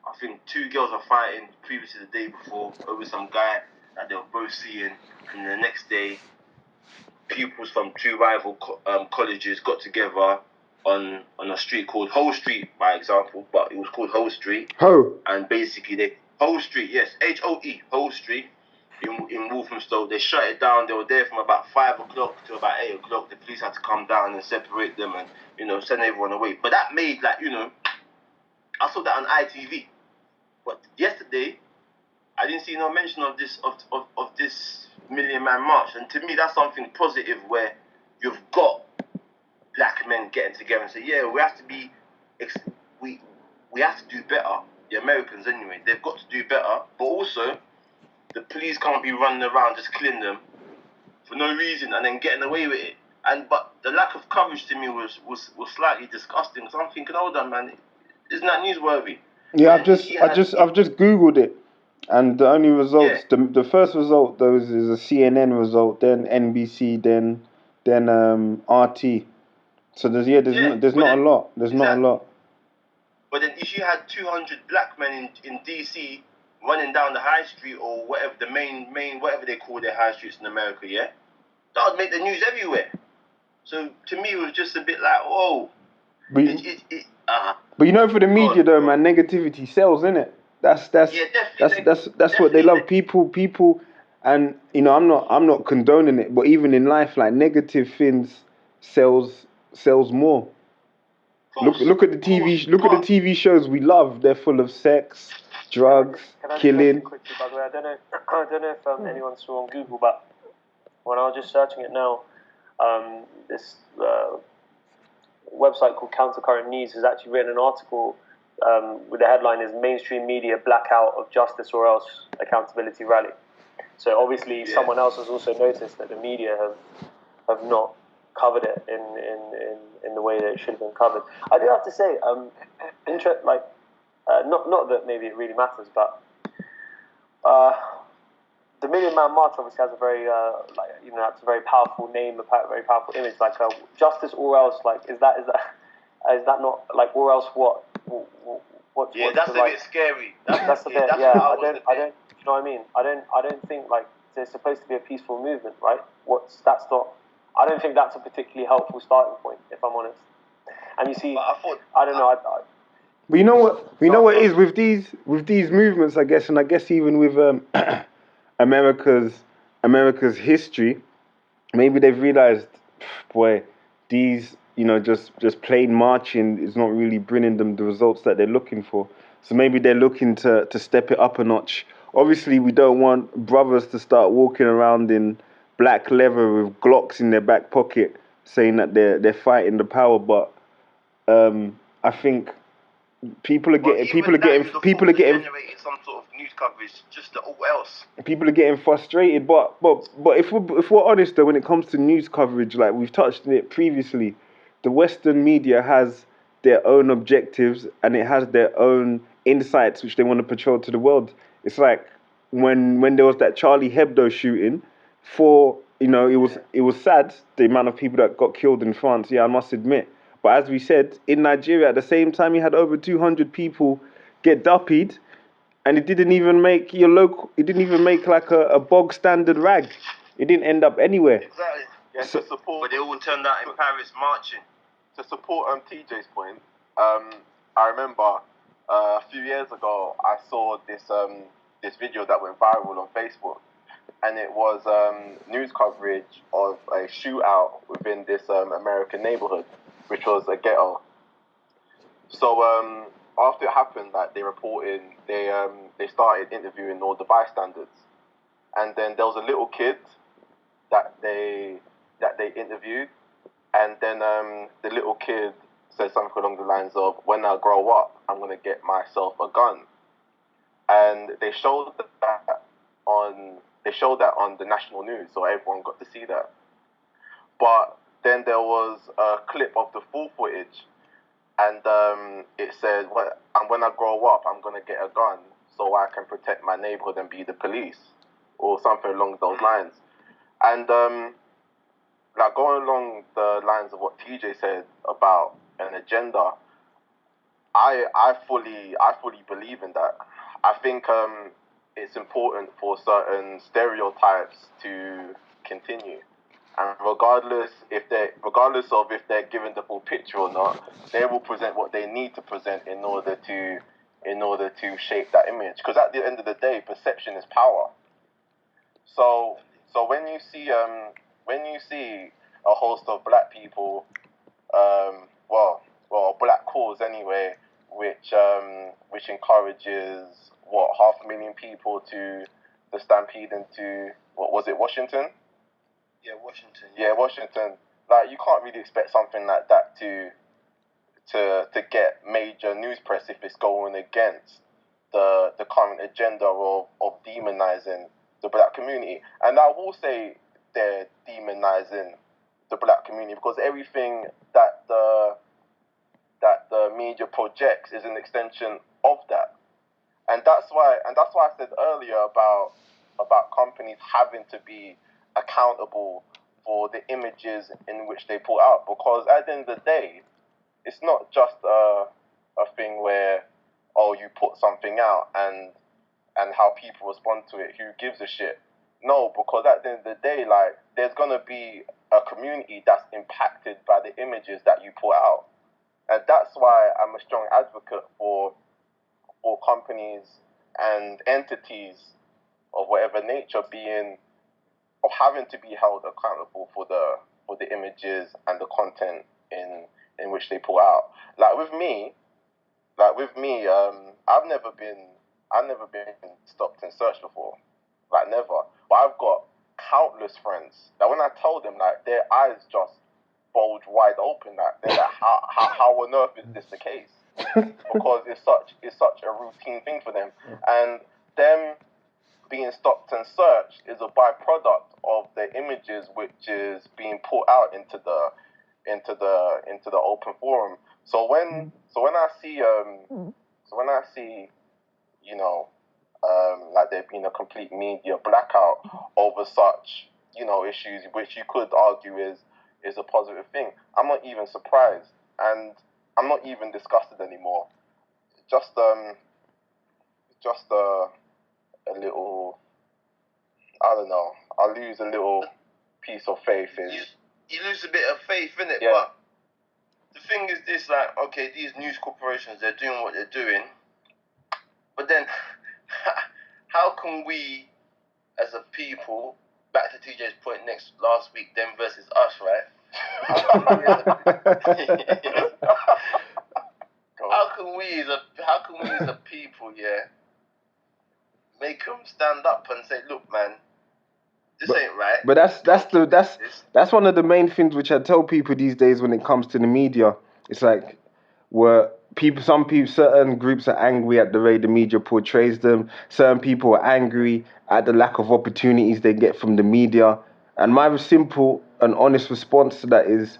I think two girls were fighting previously the day before over some guy that they were both seeing, and the next day, pupils from two rival colleges got together on a street called Hoe Street, by example, but it was called Hoe Street. Hoe. And basically, Hoe Street, yes, Hoe, Hoe Street, in Walthamstow. They shut it down. They were there from about 5 o'clock to about 8 o'clock. The police had to come down and separate them and, send everyone away. But that made, I saw that on ITV. But yesterday, I didn't see no mention of this of this Million Man March, and to me that's something positive where you've got black men getting together and say, yeah, we have to be, we have to do better. The Americans anyway, they've got to do better, but also the police can't be running around just killing them for no reason and then getting away with it. But the lack of coverage to me was slightly disgusting. So I'm thinking, hold on, man, isn't that newsworthy? Yeah, I've just googled it, and the only results, the first result though is a CNN result, then NBC, then RT. So there's not a lot. There's not a lot. But then if you had 200 black men in DC running down the high street or whatever, the main whatever they call their high streets in America, yeah, that would make the news everywhere. So to me, it was just a bit like, whoa. But for the media though, man, negativity sells, innit? That's what they love. People, and I'm not condoning it, but even in life, like negative things sells more. Look at the TV shows we love. They're full of sex, drugs, killing. Quickly, by the way, I don't know if anyone saw on Google, but when I was just searching it now, this website called Countercurrent News has actually written an article with the headline is "Mainstream Media Blackout of Justice or Else Accountability Rally." So obviously, someone else has also noticed that the media have not covered it in the way that it should have been covered. I do have to say, not that maybe it really matters, but the Million Man March obviously has a very that's a very powerful name, a very powerful image. Like justice or else, like is that not like or else what? Yeah, that's a bit scary. That's a bit. Yeah, I don't. You know what I mean? I don't think like there's supposed to be a peaceful movement, right? That's not. I don't think that's a particularly helpful starting point, if I'm honest. And you see, I don't know. But you know what? You know what it is with these movements, I guess, and I guess even with America's history, maybe they've realized, boy, these just plain marching is not really bringing them the results that they're looking for. So maybe they're looking to step it up a notch. Obviously, we don't want brothers to start walking around in black leather with Glocks in their back pocket, saying that they're fighting the power. But I think People are But getting even people are that, getting you'd have people thought are getting generated some sort of news coverage just to all else. people are getting frustrated. But if we're honest though, when it comes to news coverage, like we've touched on it previously, the Western media has their own objectives and it has their own insights which they want to portray to the world. It's like when there was that Charlie Hebdo shooting, for it was sad the amount of people that got killed in France. Yeah, I must admit. But as we said, in Nigeria at the same time, you had over 200 people get duppied, and it didn't even make your local. It didn't even make like a bog standard rag. It didn't end up anywhere. Exactly. Yeah, So- to support. But they all turned out in Paris marching. To support TJ's point, I remember a few years ago I saw this video that went viral on Facebook, and it was news coverage of a shootout within this American neighborhood, which was a ghetto. So after it happened, like they started interviewing all the bystanders, and then there was a little kid that they interviewed, and then the little kid said something along the lines of, "When I grow up, I'm gonna get myself a gun," and they showed that on the national news, so everyone got to see that. But then there was a clip of the full footage, and it said, when I grow up, I'm gonna get a gun so I can protect my neighborhood and be the police," or something along those lines. And like going along the lines of what TJ said about an agenda, I fully believe in that. I think it's important for certain stereotypes to continue, and regardless of if they're given the full picture or not, they will present what they need to present in order to shape that image. Because at the end of the day, perception is power. So when you see a host of black people, well, black cause anyway, which encourages 500,000 people to stampede into, what was it, Washington? Yeah, Washington. Yeah, Washington. Like, you can't really expect something like that to get major news press if it's going against the current agenda of demonizing the black community. And I will say they're demonizing the black community because everything that the media projects is an extension of that. And that's why I said earlier about companies having to be accountable for the images in which they put out, because at the end of the day, it's not just a thing where, oh, you put something out and how people respond to it, who gives a shit? No, because at the end of the day, like, there's gonna be a community that's impacted by the images that you put out. And that's why I'm a strong advocate for companies and entities of whatever nature having to be held accountable for the images and the content in which they put out. Like with me, I've never been stopped and searched before, like never. But I've got countless friends that when I told them, like, their eyes just bulge wide open, like they're like, how on earth is this the case? Because it's such a routine thing for them, and them being stopped and searched is a byproduct of the images which is being put out into the open forum. So when I see like there being a complete media blackout over such issues, which you could argue is a positive thing, I'm not even surprised, and I'm not even disgusted anymore. Just a little, I don't know, I lose a little piece of faith in. You lose a bit of faith in it, Yeah. but the thing is this, like, okay, these news corporations, they're doing what they're doing, but then how can we as a people, back to TJ's point last week, them versus us, right? How can we as a people, yeah, make them stand up and say, look, man, this ain't right. But that's one of the main things which I tell people these days when it comes to the media. It's like certain groups are angry at the way the media portrays them. Certain people are angry at the lack of opportunities they get from the media. And my simple and honest response to that is,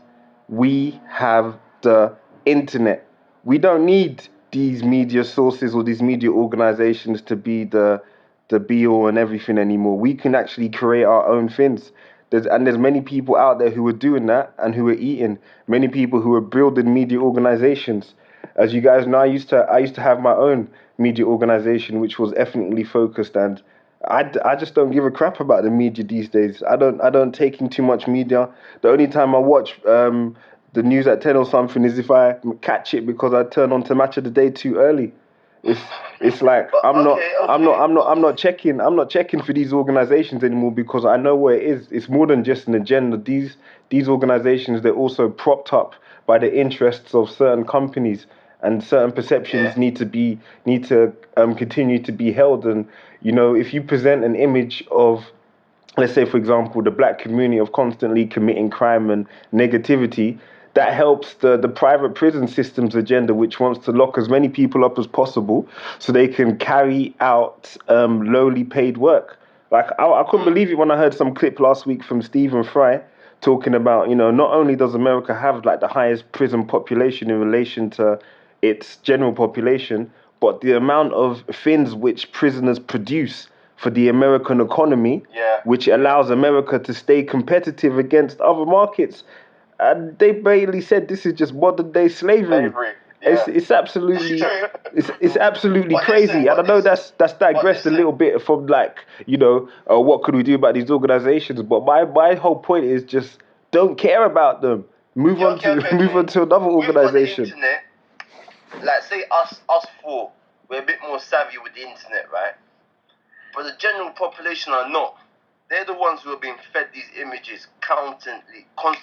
we have the internet. We don't need these media sources or these media organizations to be the be all and everything anymore. We can actually create our own things. There's many people out there who are doing that and who are eating. Many people who are building media organizations. As you guys know, I used to have my own media organization, which was ethnically focused, and I just don't give a crap about the media these days. I don't take in too much media. The only time I watch the news at 10 or something is if I catch it because I turn on to Match of the Day too early. It's like I'm not checking for these organizations anymore because I know where it is. It's more than just an agenda. These organizations, they're also propped up by the interests of certain companies, and certain perceptions need to continue to be held. And if you present an image of, let's say, for example, the black community of constantly committing crime and negativity, that helps the private prison system's agenda, which wants to lock as many people up as possible so they can carry out lowly paid work. Like, I couldn't believe it when I heard some clip last week from Stephen Fry talking about, not only does America have like the highest prison population in relation to its general population, but the amount of things which prisoners produce for the American economy, which allows America to stay competitive against other markets. And they basically said this is just modern day slavery. It's absolutely it's absolutely crazy. And I know that's digressed a little bit from like, what could we do about these organizations? But my whole point is just don't care about them. Move on to another organization. We've got the internet. Like, say us four, we're a bit more savvy with the internet, right? But the general population are not. They're the ones who are being fed these images constantly. But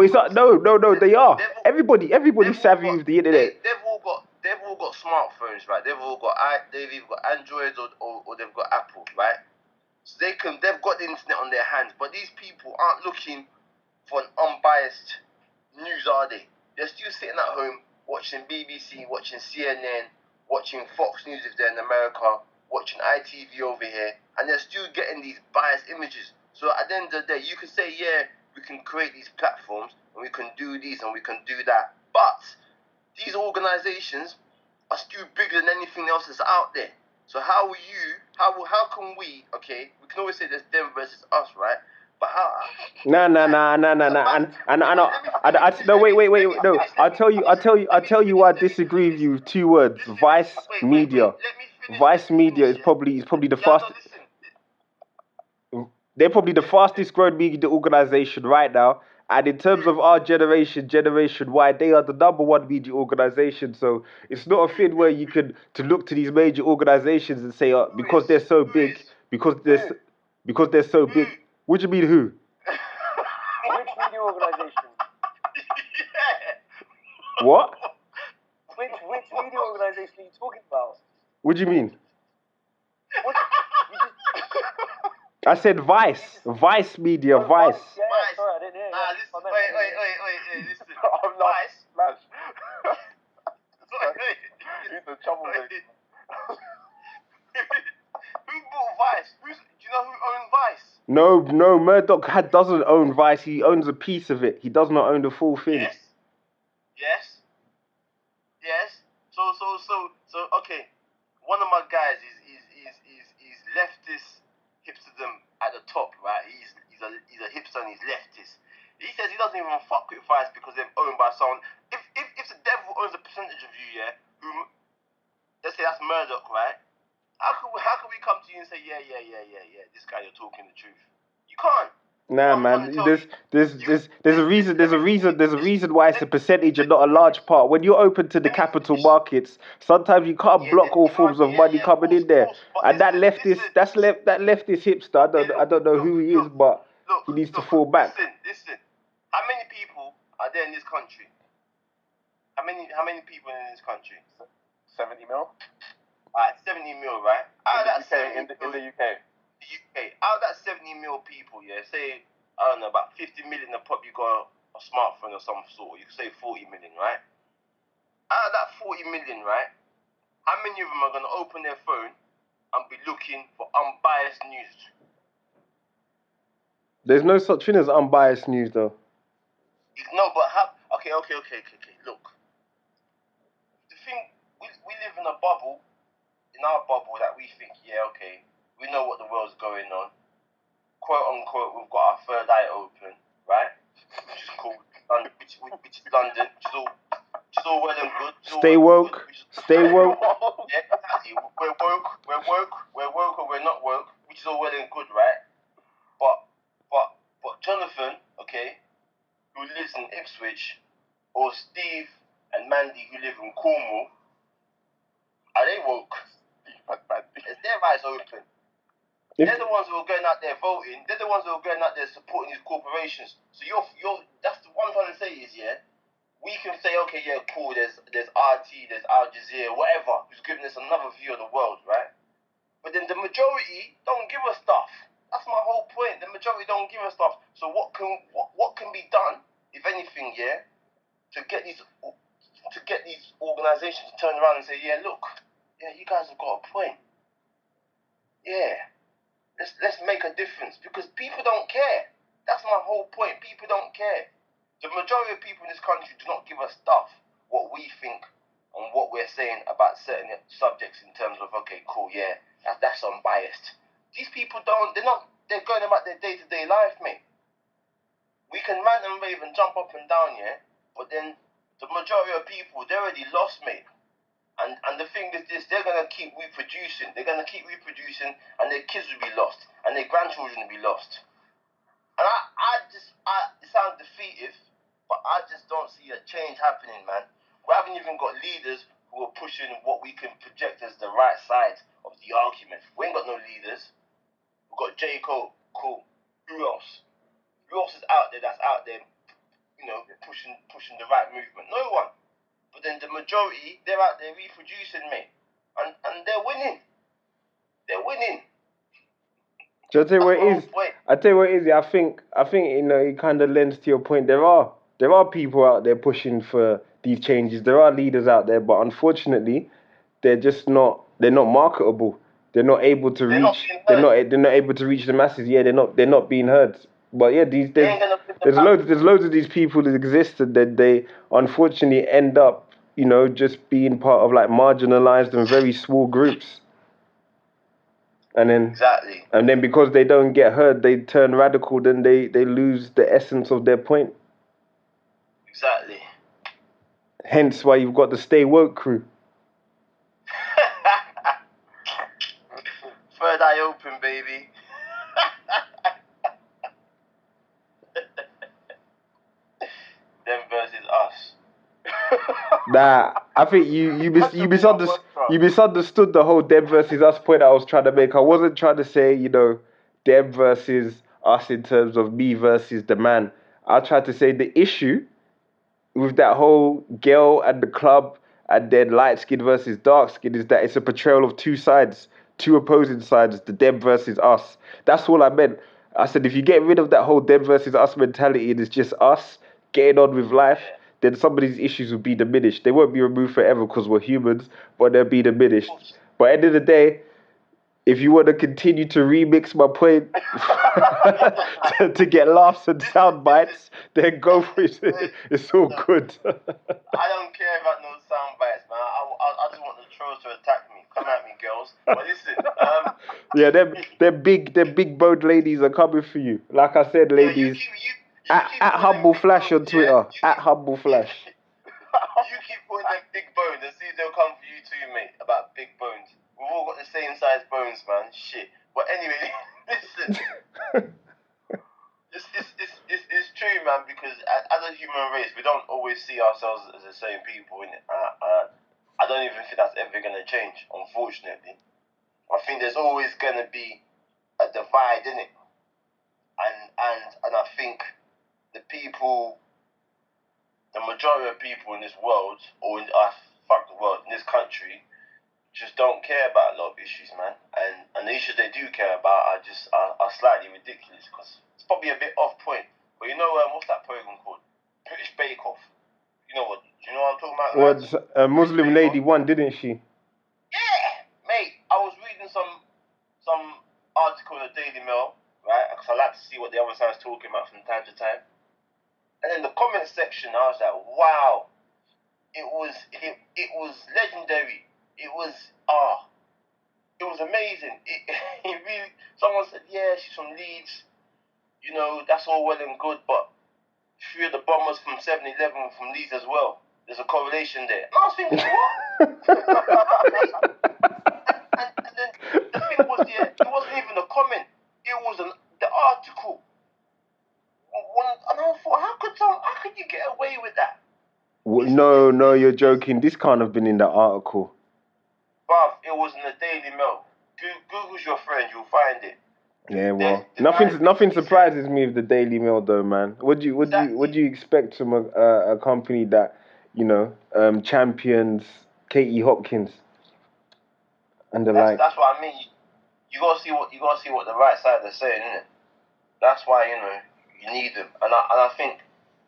it's not, no, they are. Everybody's savvy with the internet. They've all got smartphones, right? They've either got Androids or they've got Apple, right? So they've got the internet on their hands. But these people aren't looking for an unbiased news, are they? They're still sitting at home watching BBC, watching CNN, watching Fox News if they're in America, watching ITV over here, and they're still getting these biased images. So at the end of the day, you can say, we can create these platforms, and we can do this, and we can do that. But these organizations are still bigger than anything else that's out there. So how can we, okay, we can always say there's them versus us, right? But how? No. No, wait. No, I'll tell you why I disagree with you with two words. Vice media. Vice media is probably the fastest. They're probably the fastest growing media organization right now. And in terms of our Generation Y, they are the number one media organization. So it's not a thing where you can to look to these major organizations and say, because they're so big, because they're so big. What do you mean, who? Which media organization? What? Which media organization are you talking about? What do you mean? What? I said Vice. Vice media, Vice. Yeah, sorry, I didn't hear you. Wait, listen. I'm not Vice. Smash. He's the troublemaker. Who bought Vice? Do you know who owned Vice? No, Murdoch doesn't own Vice. He owns a piece of it. He does not own the full thing. Yes. So okay. One of my guys is leftist hipsterdom at the top, right? He's a hipster and he's leftist. He says he doesn't even fuck with Vice because they're owned by someone. If the devil owns a percentage of you, who, let's say that's Murdoch, right? How can we come to you and say, yeah, this guy, you're talking the truth? You can't. Nah, man. There's a reason why it's a percentage and not a large part. When you're open to the capital markets, sometimes you can't block all forms of money coming in there. And that leftist hipster, I don't know who he is, but he needs to fall back. Listen. How many people are there in this country? How many people in this country? 70 mil? Alright, 70 mil, right? In the UK. The UK, out of that 70 mil people, say, I don't know, about 50 million have probably got a smartphone of some sort. You could say 40 million, right? out of that 40 million, right? How many of them are gonna open their phone and be looking for unbiased news? There's no such thing as unbiased news, though. No, but how? Okay. Look, the thing we live in a bubble, in our bubble that we think, yeah, okay, we know what the world's going on. Quote unquote, we've got our third eye open, right? Which is called London, which is London, which is all well and good. Stay woke. Stay woke. Yeah, exactly. We're woke, or we're not woke, which is all well and good, right? But Jonathan, okay, who lives in Ipswich, or Steve and Mandy who live in Cornwall, are they woke? Is their eyes open? They're the ones who are going out there voting. They're the ones who are going out there supporting these corporations. So you're that's the one I'm trying to say is, yeah, we can say, okay, yeah, cool, there's RT, there's Al Jazeera, whatever, who's giving us another view of the world, right? But then the majority don't give us stuff. That's my whole point. The majority don't give us stuff. So what can be done, if anything, yeah, to get these organizations to turn around and say, yeah, look, yeah, you guys have got a point. Yeah. Let's make a difference, because people don't care. That's my whole point. People don't care. The majority of people in this country do not give a stuff what we think and what we're saying about certain subjects in terms of, okay, cool, yeah, that's unbiased. These people don't, they're going about their day-to-day life, mate. We can rant and rave and jump up and down, yeah, but then the majority of people, they're already lost, mate. And the thing is this, they're going to keep reproducing. They're going to keep reproducing, and their kids will be lost, and their grandchildren will be lost. And it sounds defeative, but I just don't see a change happening, man. We haven't even got leaders who are pushing what we can project as the right side of the argument. We ain't got no leaders. We've got J. Cole, cool. Who else? Who else is out there that's out there, you know, pushing the right movement? No one. But then the majority, they're out there reproducing, mate. And they're winning. They're winning. So I tell you what it is. I tell you what it is. I think you know, it kind of lends to your point. There are people out there pushing for these changes. There are leaders out there, but unfortunately, they're not marketable. They're not able to reach. They're not able to reach the masses. Yeah, they're not being heard. But yeah, there's loads of these people that exist that they unfortunately end up, you know, just being part of like marginalized and very small groups. And then because they don't get heard, they turn radical. Then they lose the essence of their point. Exactly. Hence why you've got the Stay Woke crew. Third eye open, baby. Them versus us. Nah, I think you misunderstood the whole them versus us point I was trying to make. I wasn't trying to say, you know, them versus us in terms of me versus the man. I tried to say the issue with that whole girl at the club and then light skin versus dark skin is that it's a portrayal of two sides, two opposing sides, the them versus us. That's all I meant. I said if you get rid of that whole them versus us mentality and it's just us getting on with life, then some of these issues will be diminished. They won't be removed forever because we're humans, but they'll be diminished. But at the end of the day, if you want to continue to remix my point to get laughs and sound bites, then go for it. It's all good. I don't care about no sound bites, man. I just want the trolls to attack me. Come at me, girls. But listen, yeah, them big boned ladies are coming for you. Like I said, ladies. At Humble Flash on Twitter. Yeah, at Humble Flash. You keep putting them big bones and see if they'll come for you too, mate. About big bones. We've all got the same size bones, man. Shit. But anyway, listen. It's true, man, because as a human race, we don't always see ourselves as the same people, innit? I don't even think that's ever going to change, unfortunately. I think there's always going to be a divide, innit? And I think the majority of people in this world, or in this country, just don't care about a lot of issues, man. And the issues they do care about are slightly ridiculous, because it's probably a bit off point. But you know, what's that program called? British Bake Off. You know what? Do you know what I'm talking about? What a Muslim lady won, didn't she? Yeah, mate. I was reading some article in the Daily Mail, right? Because I like to see what the other side's talking about from time to time. And in the comment section, I was like, wow, it was legendary. It was amazing. It really. Someone said, yeah, she's from Leeds. You know, that's all well and good, but 3 of the bombers from 7-Eleven were from Leeds as well. There's a correlation there. And I was thinking, what? and then the thing was, yeah, it wasn't even a comment. It was the article. And I thought, how could you get away with that? No, you're joking. This can't have been in the article. Bruv, it was in the Daily Mail. Google's your friend, you'll find it. Yeah, well, nothing surprises me with the Daily Mail, though, man. What do you expect from a company that, you know, champions Katie Hopkins and the like? That's what I mean. You gotta see what the right side is saying, innit? That's why, you know, you need them, and I think,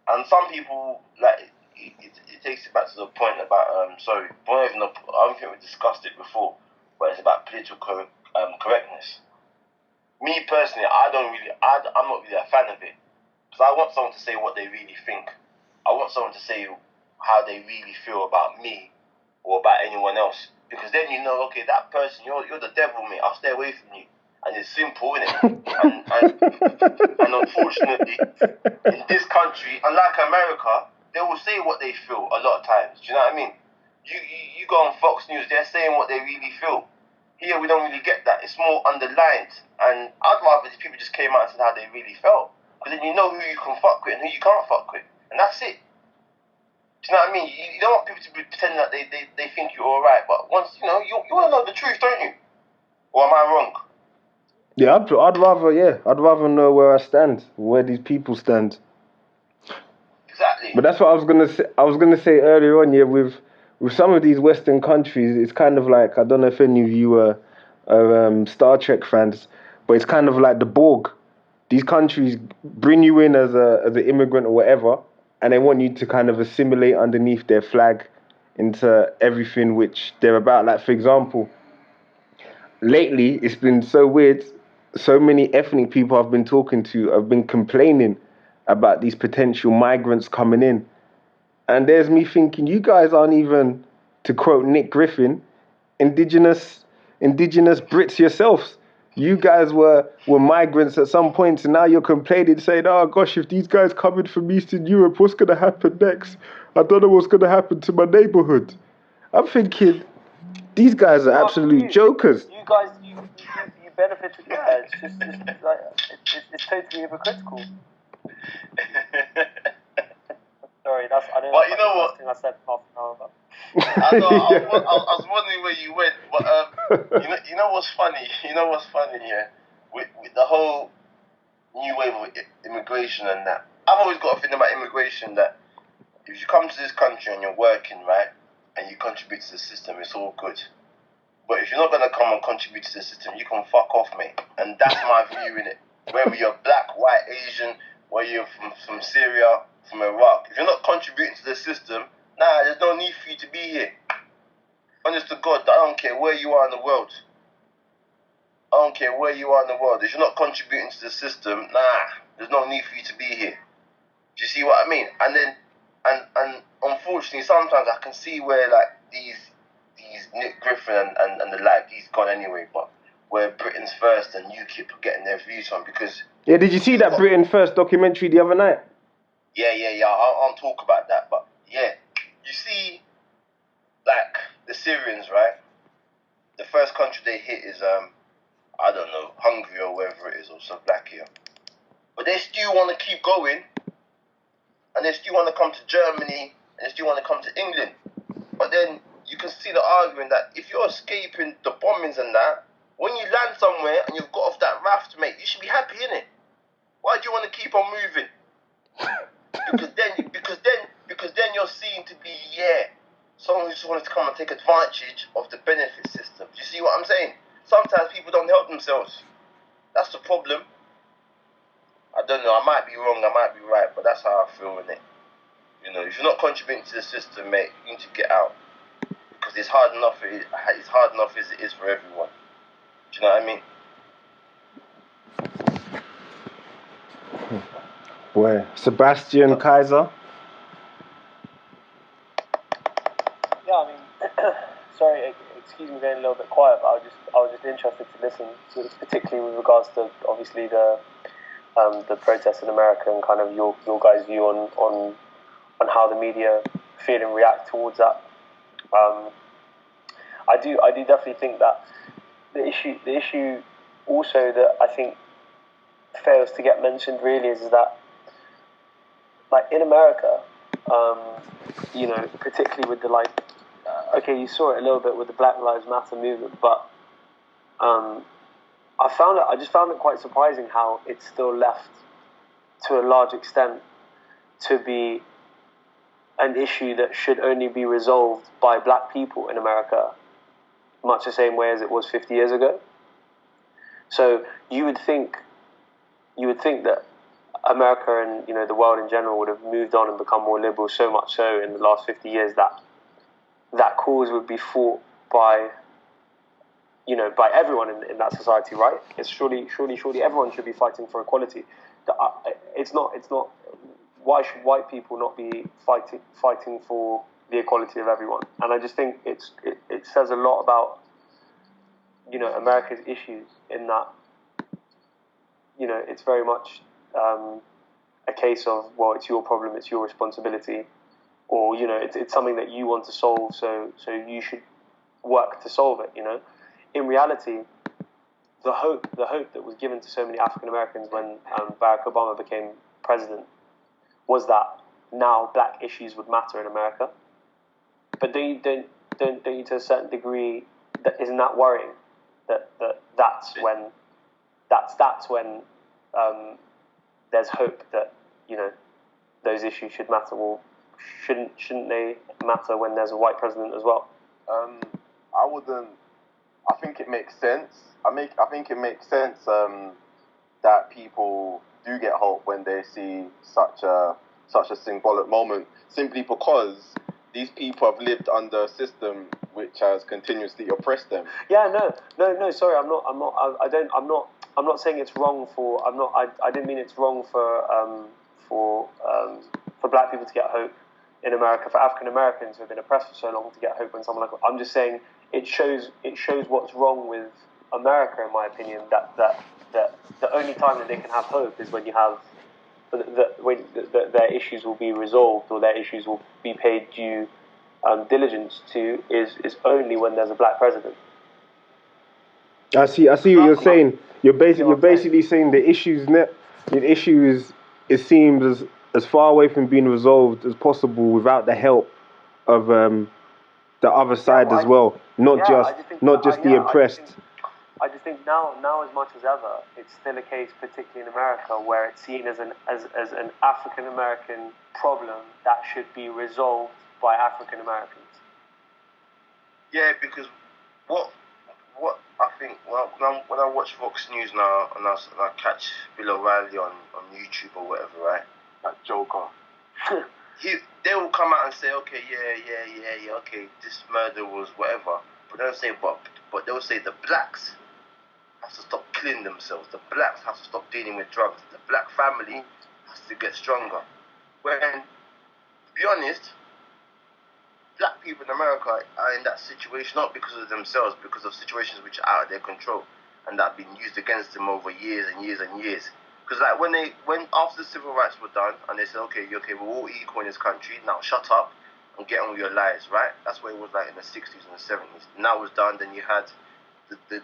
and some people like it takes it back to the point about I don't think we discussed it before, but it's about political correctness. Me personally, I'm not really a fan of it, because I want someone to say what they really think. I want someone to say how they really feel about me or about anyone else, because then you know, okay, that person, you're the devil, mate. I'll stay away from you. And it's simple, innit? and unfortunately, in this country, unlike America, they will say what they feel a lot of times. Do you know what I mean? You go on Fox News, they're saying what they really feel. Here, we don't really get that. It's more underlined. And I'd rather if people just came out and said how they really felt. Because then you know who you can fuck with and who you can't fuck with. And that's it. Do you know what I mean? You don't want people to be pretending that they think you're alright. But once, you know, you want to know the truth, don't you? Or am I wrong? Yeah, I'd rather know where I stand, where these people stand. Exactly. But that's what I was gonna say earlier on. Yeah, with some of these Western countries, it's kind of like, I don't know if any of you are Star Trek fans, but it's kind of like the Borg. These countries bring you in as an immigrant or whatever, and they want you to kind of assimilate underneath their flag into everything which they're about. Like, for example, lately it's been so weird. So many ethnic people I've been talking to have been complaining about these potential migrants coming in. And there's me thinking, you guys aren't even, to quote Nick Griffin, indigenous Brits yourselves. You guys were migrants at some point, and now you're complaining, saying, oh gosh, if these guys coming from Eastern Europe, what's going to happen next? I don't know what's going to happen to my neighborhood. I'm thinking, these guys are absolute jokers. You guys, you benefit from that. It's just like, it's totally hypocritical. Sorry, I don't know. But you know what? I said half an hour ago. I was wondering where you went, but you know what's funny? You know what's funny here? With the whole new wave of immigration and that. I've always got a thing about immigration that if you come to this country and you're working, right, and you contribute to the system, it's all good. But if you're not gonna come and contribute to the system, you can fuck off, mate. And that's my view in it. Whether you're black, white, Asian, whether you're from Syria, from Iraq, if you're not contributing to the system, nah, there's no need for you to be here. Honest to God, I don't care where you are in the world. I don't care where you are in the world. If you're not contributing to the system, nah, there's no need for you to be here. Do you see what I mean? And then, and unfortunately, sometimes I can see where like these Nick Griffin and the like, he's gone anyway, but where Britain's First and UKIP are getting their views from, because... Yeah, did you see that Britain First documentary the other night? Yeah, I'll talk about that, but yeah, you see, like, the Syrians, right? The first country they hit is, I don't know, Hungary or wherever it is, or Slovakia. But they still want to keep going, and they still want to come to Germany, and they still want to come to England. But then you can see the argument that if you're escaping the bombings and that, when you land somewhere and you've got off that raft, mate, you should be happy, innit? Why do you want to keep on moving? Because then you're seen to be, someone who just wanted to come and take advantage of the benefit system. Do you see what I'm saying? Sometimes people don't help themselves. That's the problem. I don't know, I might be wrong, I might be right, but that's how I feel in it. You know, if you're not contributing to the system, mate, you need to get out because it's hard enough. It's hard enough as it is for everyone. Do you know what I mean? Boy, Sebastian Kaiser. Yeah, I mean, sorry, excuse me, getting a little bit quiet, but I was just interested to listen, particularly with regards to obviously the protests in America and kind of your guys' view on how the media feel and react towards that. I do definitely think that the issue also that I think fails to get mentioned really is that, like, in America, you know, particularly with the okay, you saw it a little bit with the Black Lives Matter movement, but I just found it quite surprising how it's still left to a large extent to be an issue that should only be resolved by black people in America, much the same way as it was 50 years ago. So you would think that America and, you know, the world in general would have moved on and become more liberal, so much so in the last 50 years that cause would be fought by, you know, by everyone in that society, right? It's surely everyone should be fighting for equality. It's not. Why should white people not be fighting for the equality of everyone? And I just think it says a lot about, you know, America's issues in that, you know, it's very much a case of, well, it's your problem, it's your responsibility, or, you know, it's something that you want to solve, so you should work to solve it. You know, in reality, the hope that was given to so many African Americans when Barack Obama became president was that now black issues would matter in America. But don't you to a certain degree, isn't that worrying? That's when there's hope that, you know, those issues should matter. Well, shouldn't they matter when there's a white president as well? I wouldn't. I think it makes sense. I think it makes sense that people do get hope when they see such a symbolic moment, simply because these people have lived under a system which has continuously oppressed them. Yeah, no. Sorry, I'm not saying it's wrong for. I didn't mean it's wrong for black people to get hope in America, for African Americans who have been oppressed for so long to get hope when someone like. I'm just saying it shows what's wrong with America, in my opinion. That the only time that they can have hope is when you have when their issues will be resolved, or their issues will be paid due diligence to, is only when there's a black president. I see what you're saying. You're basically saying the issue is, it seems as far away from being resolved as possible without the help of the other side as well, not just the oppressed. I just think now as much as ever, it's still a case, particularly in America, where it's seen as an African American problem that should be resolved by African Americans. Yeah, because what I think when I watch Fox News now and I catch Bill O'Reilly on YouTube or whatever, right? That Joker. They will come out and say, okay, yeah, okay, this murder was whatever, but they'll say, but they'll say the blacks have to stop killing themselves. The blacks have to stop dealing with drugs. The black family has to get stronger. When, to be honest, black people in America are in that situation not because of themselves, because of situations which are out of their control and that have been used against them over years and years and years. Because like when after the civil rights were done and they said, okay, we're all equal in this country, now shut up and get on with your lives, right? That's what it was like in the 60s and the 70s. Now it was done, then you had the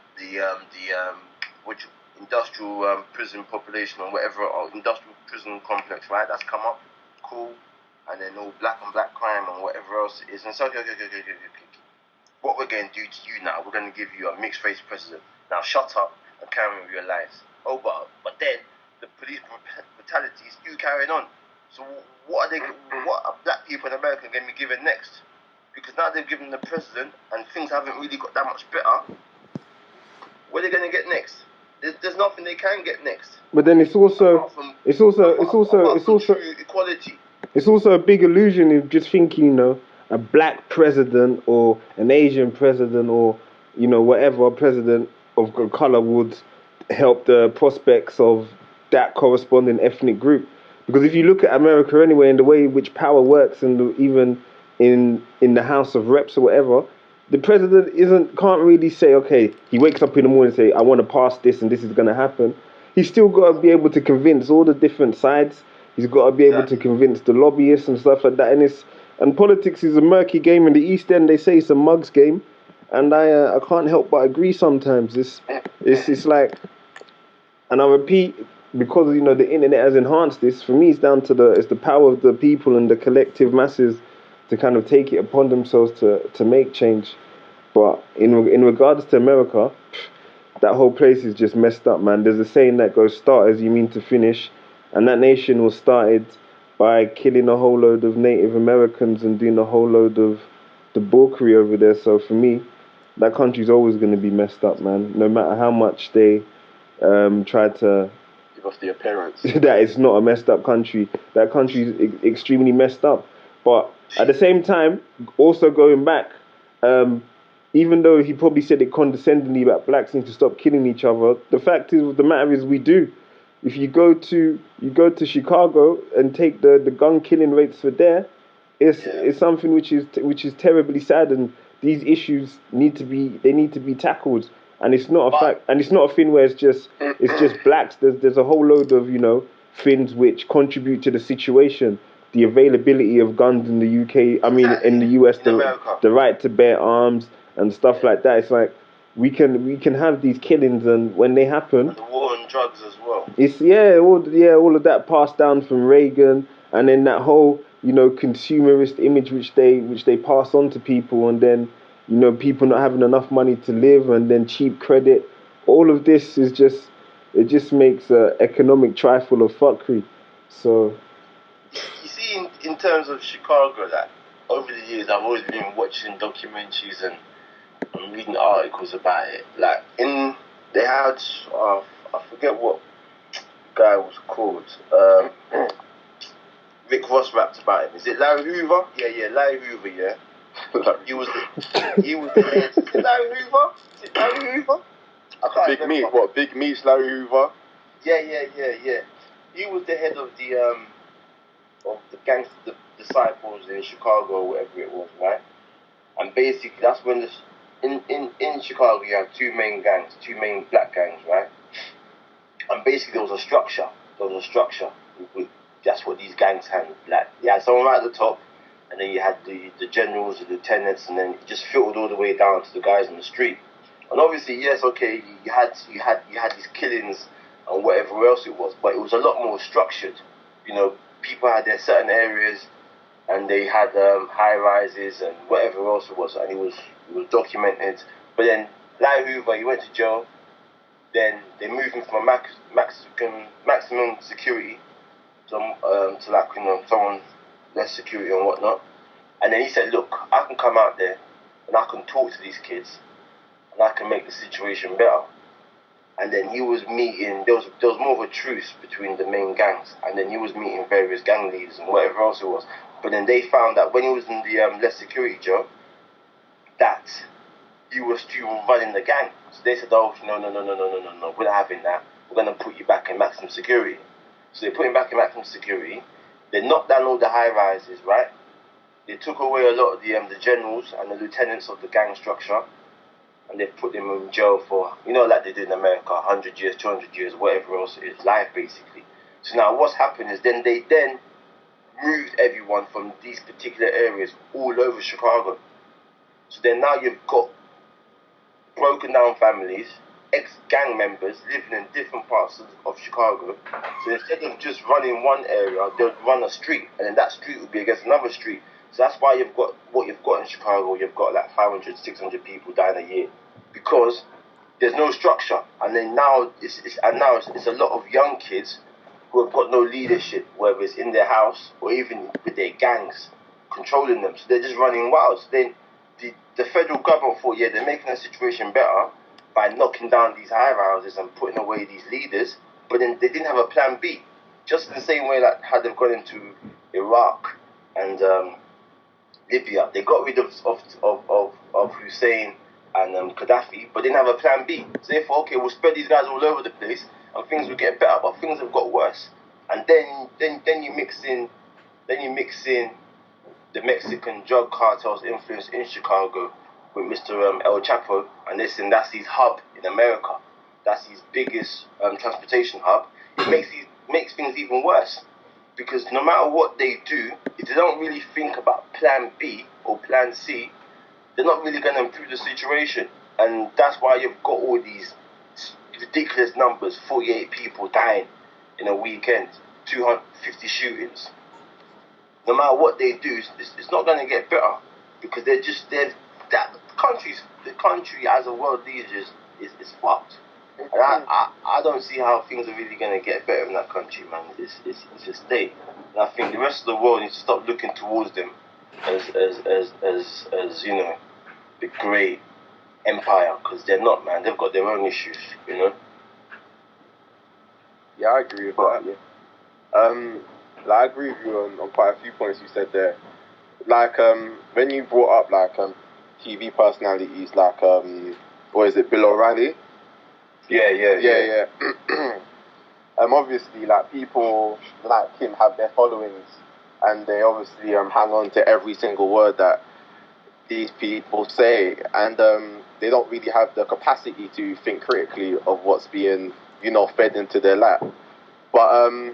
industrial prison population or whatever, or industrial prison complex, right? That's come up, cool, and then all black on black crime and whatever else it is. And so, okay. What we're going to do to you now, we're going to give you a mixed race president. Now shut up and carry on with your lives. Oh, but then the police brutality is still carrying on. So what are black people in America going to be given next? Because now they've given the president and things haven't really got that much better. What are they going to get next? There's nothing they can get next. But then it's also true equality. It's also a big illusion of just thinking, a black president or an Asian president or, whatever president of color would help the prospects of that corresponding ethnic group. Because if you look at America anyway, and the way in which power works, and even in the House of Reps or whatever, the president can't really say, okay, he wakes up in the morning and say, I want to pass this and this is going to happen. He's still got to be able to convince all the different sides. He's got to be able to convince the lobbyists and stuff like that. And politics is a murky game. In the East End, they say it's a mugs game, and I can't help but agree sometimes. It's like, and I repeat, because the internet has enhanced this. For me, it's down to it's the power of the people and the collective masses to kind of take it upon themselves to make change. But in regards to America, that whole place is just messed up, man. There's a saying that goes, start as you mean to finish. And that nation was started by killing a whole load of Native Americans and doing a whole load of debauchery over there. So for me, that country's always going to be messed up, man. No matter how much they try to give us the appearance that it's not a messed up country. That country is extremely messed up. But at the same time, also going back, even though he probably said it condescendingly about blacks need to stop killing each other, the fact is, the matter is, we do. If you go to Chicago and take the gun killing rates for there, it's something which is terribly sad, and these issues need to be tackled. And it's not a fact, and it's not a thing where it's just blacks. There's a whole load of things which contribute to the situation. The availability of guns in the UK, in the US, the right to bear arms and stuff like that. It's like we can have these killings, and when they happen, and the war on drugs as well. It's all of that passed down from Reagan, and then that whole consumerist image which they pass on to people, and then people not having enough money to live, and then cheap credit. All of this is just makes economic trifle of fuckery. So you see, in terms of Chicago, that over the years I've always been watching documentaries and reading articles about it. Like they had I forget what guy was called. Rick Ross rapped about him. Is it Larry Hoover? Yeah, Larry Hoover. Yeah, he was the head. Is it Larry Hoover? I can't Big remember. Meat. What? Big Meat's Larry Hoover. Yeah. He was the head of the gangster disciples in Chicago, or whatever it was, right? And basically, that's when in Chicago you have two main black gangs, right? And basically there was a structure. That's what these gangs had. Like, you had someone right at the top, and then you had the generals, the lieutenants, and then it just filtered all the way down to the guys in the street. And obviously, yes, okay, you had these killings and whatever else it was, but it was a lot more structured. People had their certain areas, and they had high rises and whatever else it was, and it was documented. But then Larry Hoover, he went to jail. Then they moved him from maximum security to someone less security and whatnot. And then he said, look, I can come out there and I can talk to these kids and I can make the situation better. And then he was meeting, there was more of a truce between the main gangs, and then he was meeting various gang leaders and whatever else it was. But then they found that when he was in the less security jail, that he was still running the gang. So they said, oh, no, we're not having that. We're going to put you back in maximum security. So they put him back in maximum security. They knocked down all the high rises, right? They took away a lot of the generals and the lieutenants of the gang structure, and they put them in jail for, like they did in America, 100 years, 200 years, whatever else it is, life basically. So now what's happened is they moved everyone from these particular areas all over Chicago. So then now you've got broken down families, ex-gang members living in different parts of Chicago. So instead of just running one area, they'll run a street, and then that street will be against another street. So that's why you've got what you've got in Chicago. You've got like 500, 600 people dying a year because there's no structure. And then now it's a lot of young kids who have got no leadership, whether it's in their house or even with their gangs controlling them. So they're just running wild. So then the federal government thought, yeah, they're making the situation better by knocking down these high rises and putting away these leaders. But then they didn't have a plan B. Just in the same way like how they've gone into Iraq, and Libya. They got rid of Hussein and Gaddafi, but didn't have a plan B. So they thought, okay, we'll spread these guys all over the place, and things will get better. But things have got worse. And then you mix in the Mexican drug cartel's influence in Chicago with Mr. El Chapo, and listen, that's his hub in America. That's his biggest transportation hub. It makes things even worse, because no matter what they do, if they don't really think about Plan B or Plan C, they're not really going to improve the situation. And that's why you've got all these ridiculous numbers: 48 people dying in a weekend, 250 shootings. No matter what they do, it's not going to get better, because the country as a world leader is fucked. And I don't see how things are really going to get better in that country, man. It's a state. And I think the rest of the world needs to stop looking towards them as you know, the great empire, because they're not, man. They've got their own issues, you know. Yeah, I agree with that. Yeah. I agree with you on quite a few points you said there. Like, when you brought up like TV personalities, like what is it, Bill O'Reilly? Yeah. Obviously, like, people like him have their followings, and they obviously hang on to every single word that these people say, and they don't really have the capacity to think critically of what's being, you know, fed into their lap. But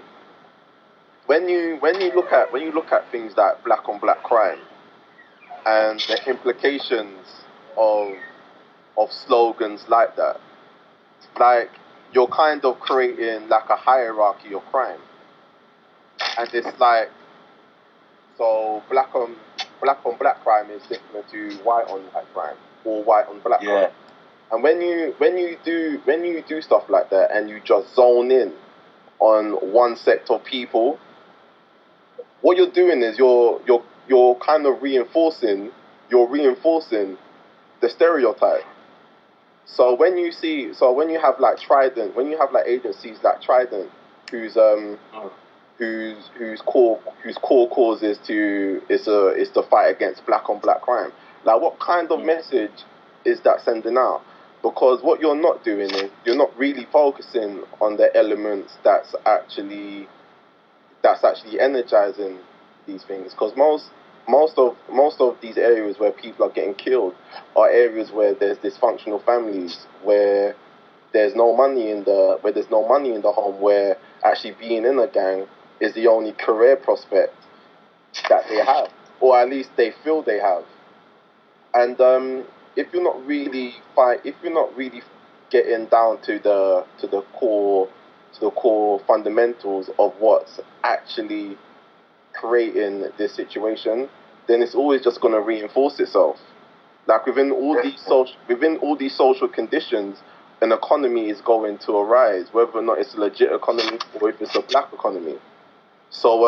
when you look at things like black on black crime and the implications of slogans like that, like, you're kind of creating like a hierarchy of crime, and it's like, so black on black crime is similar to white on white crime or white on black crime. And when you do stuff like that and you just zone in on one sect of people, what you're doing is you're kind of reinforcing the stereotype. So when you have like Trident, when you have like agencies like Trident, whose core cause is to fight against black on black crime, like, what kind of message is that sending out? Because what you're not doing is you're not really focusing on the elements that's actually energizing these things. Because most of these areas where people are getting killed are areas where there's dysfunctional families, where there's no money in the home, where actually being in a gang is the only career prospect that they have, or at least they feel they have. And if you're not really getting down to the core fundamentals of what's actually creating this situation, then it's always just going to reinforce itself. Like, within all these social conditions, an economy is going to arise, whether or not it's a legit economy or if it's a black economy. So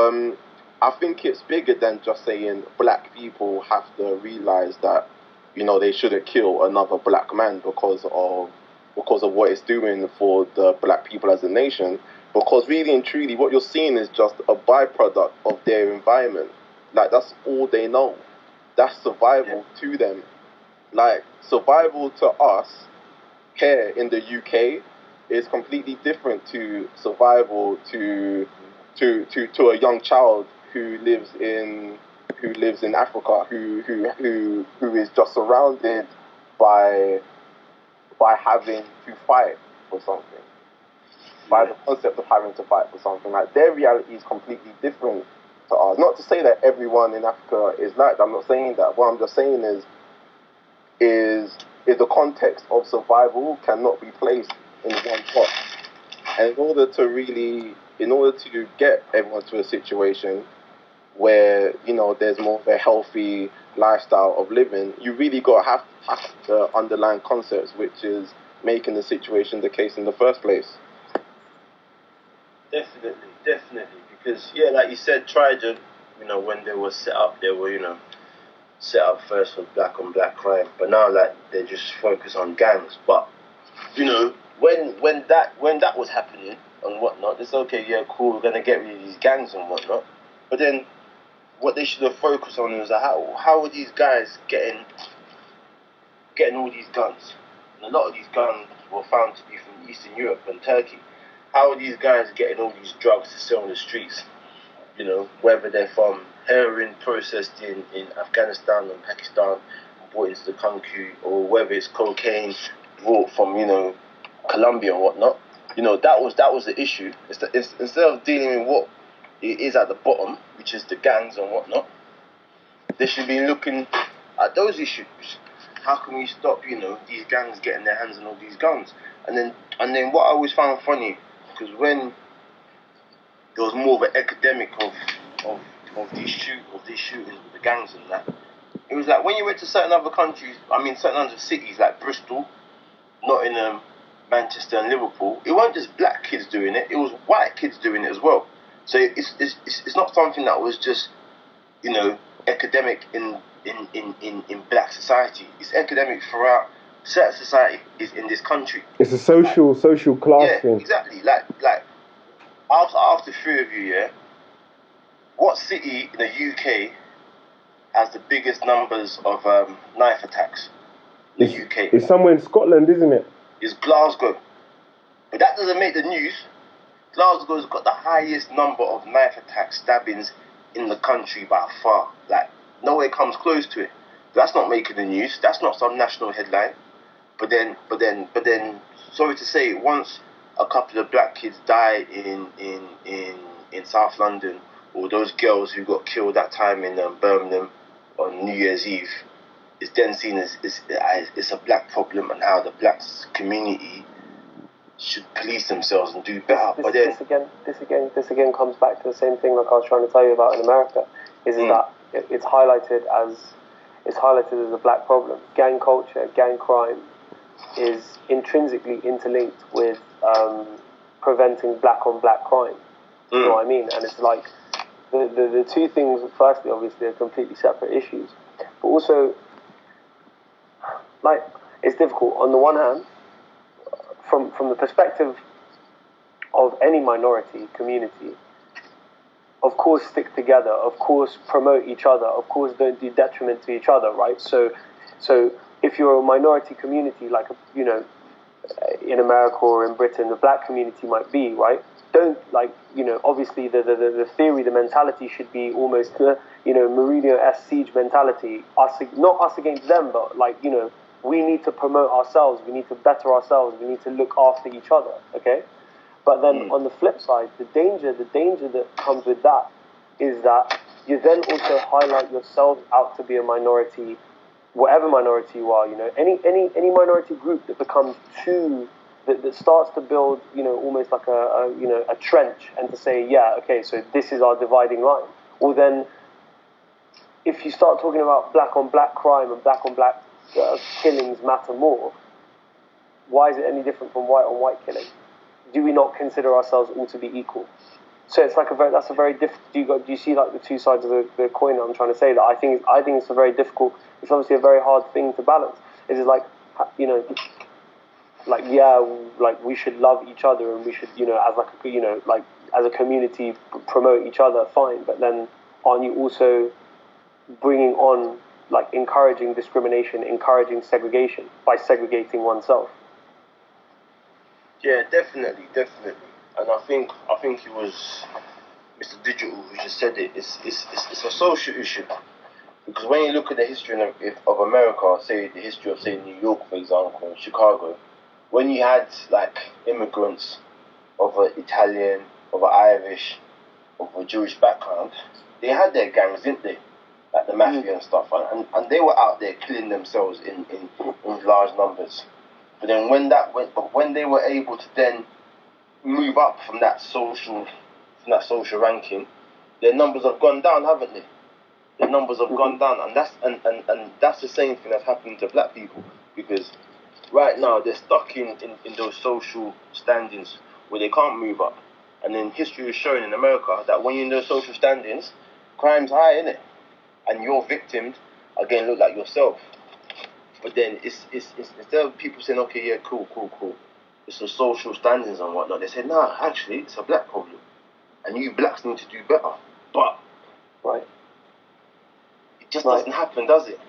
I think it's bigger than just saying black people have to realize that, you know, they shouldn't kill another black man because of what it's doing for the black people as a nation. Because really and truly, what you're seeing is just a byproduct of their environment. Like, that's all they know. That's survival to them. Like, survival to us here in the UK is completely different to survival to a young child who lives in Africa, who is just surrounded by having to fight for something, by the concept of having to fight for something. Like, their reality is completely different to ours. Not to say that everyone in Africa is like that. I'm not saying that. What I'm just saying is the context of survival cannot be placed in one pot. And in order to get everyone to a situation where, you know, there's more of a healthy lifestyle of living, you really got to have the underlying concepts, which is making the situation the case in the first place. Definitely, because, yeah, like you said, Trident, you know, when they were set up, they were, you know, set up first for black on black crime, but now, like, they just focus on gangs. But, you know, when that was happening and whatnot, it's okay, yeah, cool, we're gonna get rid of these gangs and whatnot. But then what they should have focused on was how are these guys getting all these guns? And a lot of these guns were found to be from Eastern Europe and Turkey. How are these guys getting all these drugs to sell on the streets? You know, whether they're from heroin processed in Afghanistan and Pakistan, brought into the country, or whether it's cocaine brought from, you know, Colombia and whatnot. You know, that was the issue. Instead of dealing with what it is at the bottom, which is the gangs and whatnot, they should be looking at those issues. How can we stop, you know, these gangs getting their hands on all these guns? And then what I always found funny, because when there was more of an epidemic of these shootings with the gangs and that, it was like when you went to certain other countries, certain other cities like Bristol, Nottingham, Manchester and Liverpool, it wasn't just black kids doing it, it was white kids doing it as well. So it's not something that was just, you know, academic in black society. It's academic throughout certain society is in this country. It's a social class thing. Yeah, exactly. Like after three of you, yeah, what city in the UK has the biggest numbers of knife attacks in the UK? It's somewhere in Scotland, isn't it? It's Glasgow. But that doesn't make the news. Glasgow's got the highest number of knife attacks, stabbings in the country by far. Like, nowhere comes close to it. That's not making the news. That's not some national headline. But then, sorry to say, once a couple of black kids die in South London, or those girls who got killed that time in Birmingham on New Year's Eve, it's then seen as it's a black problem, and how the black community should police themselves and do better. This again comes back to the same thing like I was trying to tell you about in America, is that it's highlighted as a black problem. Gang culture, gang crime is intrinsically interlinked with preventing black on black crime. You know what I mean? And it's like the two things, firstly, obviously, are completely separate issues. But also, like, it's difficult. On the one hand, from the perspective of any minority community, of course stick together, of course promote each other, of course don't do detriment to each other, right? So if you're a minority community, like, you know, in America or in Britain, the black community might be, right? Don't, like, you know, obviously the theory, the mentality should be almost, you know, Mourinho-esque siege mentality, not us against them, but, like, you know, we need to promote ourselves, we need to better ourselves, we need to look after each other, okay? But then on the flip side, the danger that comes with that is that you then also highlight yourselves out to be a minority, whatever minority you are, you know, any minority group that becomes that starts to build, you know, almost like a trench, and to say, yeah, okay, so this is our dividing line. Well then, if you start talking about black on black crime and black on black killings matter more, why is it any different from white on white killing? Do we not consider ourselves all to be equal? So it's like that's a very difficult. Do you see like the two sides of the coin that I'm trying to say? That I think it's a very difficult. It's obviously a very hard thing to balance. It's like, you know, like, yeah, like we should love each other and we should, you know, as like, you know, like as a community promote each other, fine. But then aren't you also bringing on, like, encouraging discrimination, encouraging segregation by segregating oneself? Yeah, definitely. And I think it was Mr. Digital who just said it. It's a social issue, because when you look at the history of America, say the history of, say, New York, for example, and Chicago, when you had like immigrants of an Italian, of an Irish, of a Jewish background, they had their gangs, didn't they? Like the mafia and stuff, and they were out there killing themselves in large numbers. But then when they were able to then move up from that social ranking, their numbers have gone down, haven't they? Their numbers have gone down, and that's the same thing that's happening to black people, because right now they're stuck in those social standings where they can't move up. And then history is showing in America that when you're in those social standings, crime's high, innit? And your victims again look like yourself. But then it's instead of people saying, okay, yeah, cool, it's the social standings and whatnot, they say, nah, actually it's a black problem, and you blacks need to do better. But right, just doesn't happen, does it?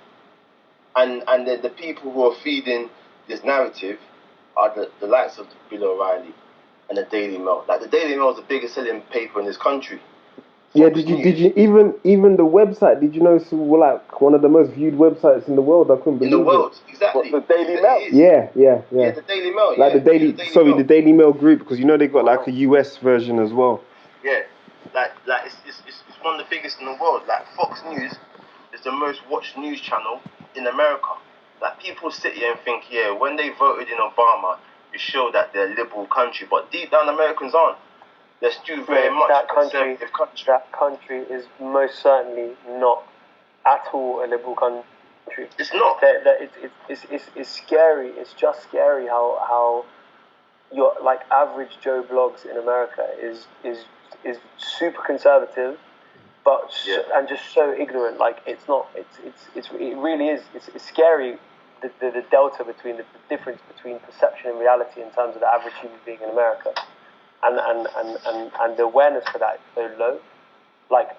And the people who are feeding this narrative are the likes of Bill O'Reilly and the Daily Mail. Like, the Daily Mail is the biggest selling paper in this country. Yeah, did you even the website? Did you know it's like one of the most viewed websites in the world? I couldn't believe it. In the world, exactly. What, the Daily Mail? Yeah. Yeah, the Daily Mail. Like the Daily Mail. the Daily Mail group, because you know they got like a US version as well. Yeah, like it's one of the biggest in the world. Like, Fox News is the most watched news channel in America. Like, people sit here and think, yeah, when they voted in Obama, it showed that they're a liberal country, but deep down, Americans aren't. They're still very much a conservative country. That country is most certainly not at all a liberal country. It's not. It's scary. It's just scary how your like average Joe Blogs in America is super conservative, but and just so ignorant. Like, it's not. It really is. It's scary. The delta between the difference between perception and reality in terms of the average human being in America. And the awareness for that is so low. Like,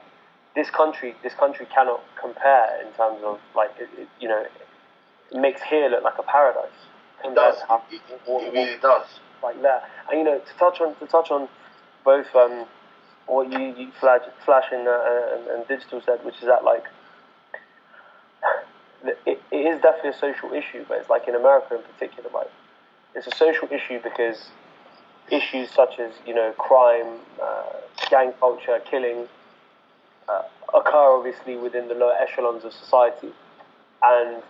this country cannot compare in terms of, like, it makes here look like a paradise. It does. It really does. Like there, and to touch on both what you Flash and Digital said, which is that, like, it is definitely a social issue, but it's like in America in particular, like, it's a social issue because issues such as, crime, gang culture, killing, occur obviously within the lower echelons of society, and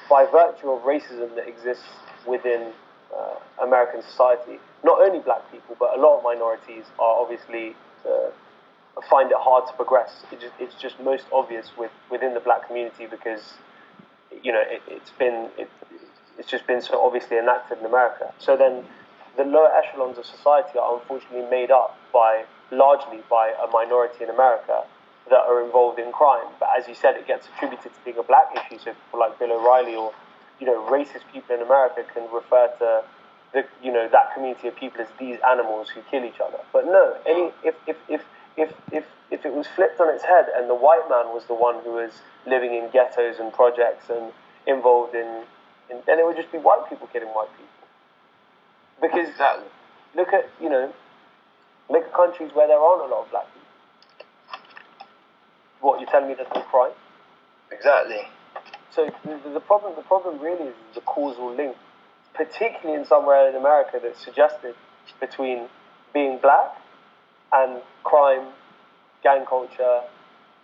by virtue of racism that exists within American society, not only black people but a lot of minorities are obviously find it hard to progress. It's just most obvious within the black community because it's just been so obviously enacted in America. So then the lower echelons of society are unfortunately made up largely by a minority in America that are involved in crime. But as you said, it gets attributed to being a black issue. So people like Bill O'Reilly or racist people in America can refer to that community of people as these animals who kill each other. But no, if it was flipped on its head and the white man was the one who was living in ghettos and projects and involved in then it would just be white people killing white people. Because look at countries where there aren't a lot of black people. What, you're telling me there's no crime? Exactly. So the problem really is the causal link, particularly in somewhere in America that's suggested between being black and crime, gang culture,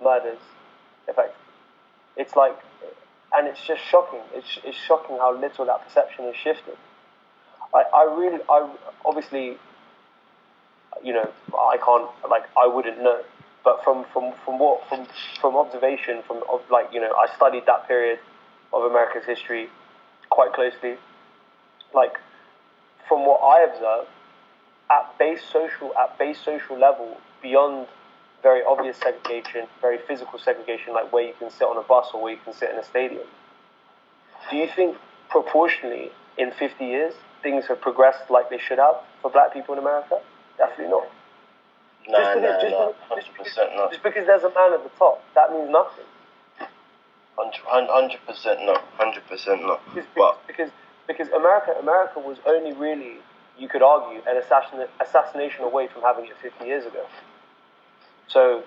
murders, effectively. It's like, and it's just shocking. It's shocking how little that perception has shifted. I obviously, I wouldn't know, but from observation, I studied that period of America's history quite closely. Like, from what I observed, at base social level, beyond very obvious segregation, very physical segregation, like where you can sit on a bus or where you can sit in a stadium, do you think proportionally in 50 years things have progressed like they should have for black people in America? Definitely not. No, 100% not. Just because there's a man at the top, that means nothing. 100% not. 100% not. Because America was only really, you could argue, an assassination away from having it 50 years ago. So,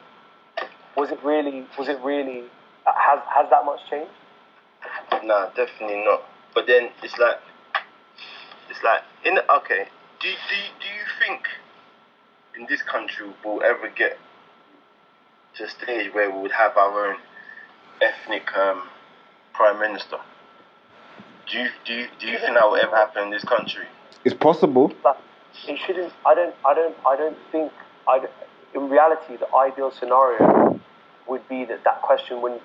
was it really? Has that much changed? Nah, definitely not. But then it's like okay. Do you think in this country we'll ever get to a stage where we would have our own ethnic prime minister? Do you think that will ever happen in this country? It's possible. But it shouldn't. I don't think. In reality, the ideal scenario would be that question wouldn't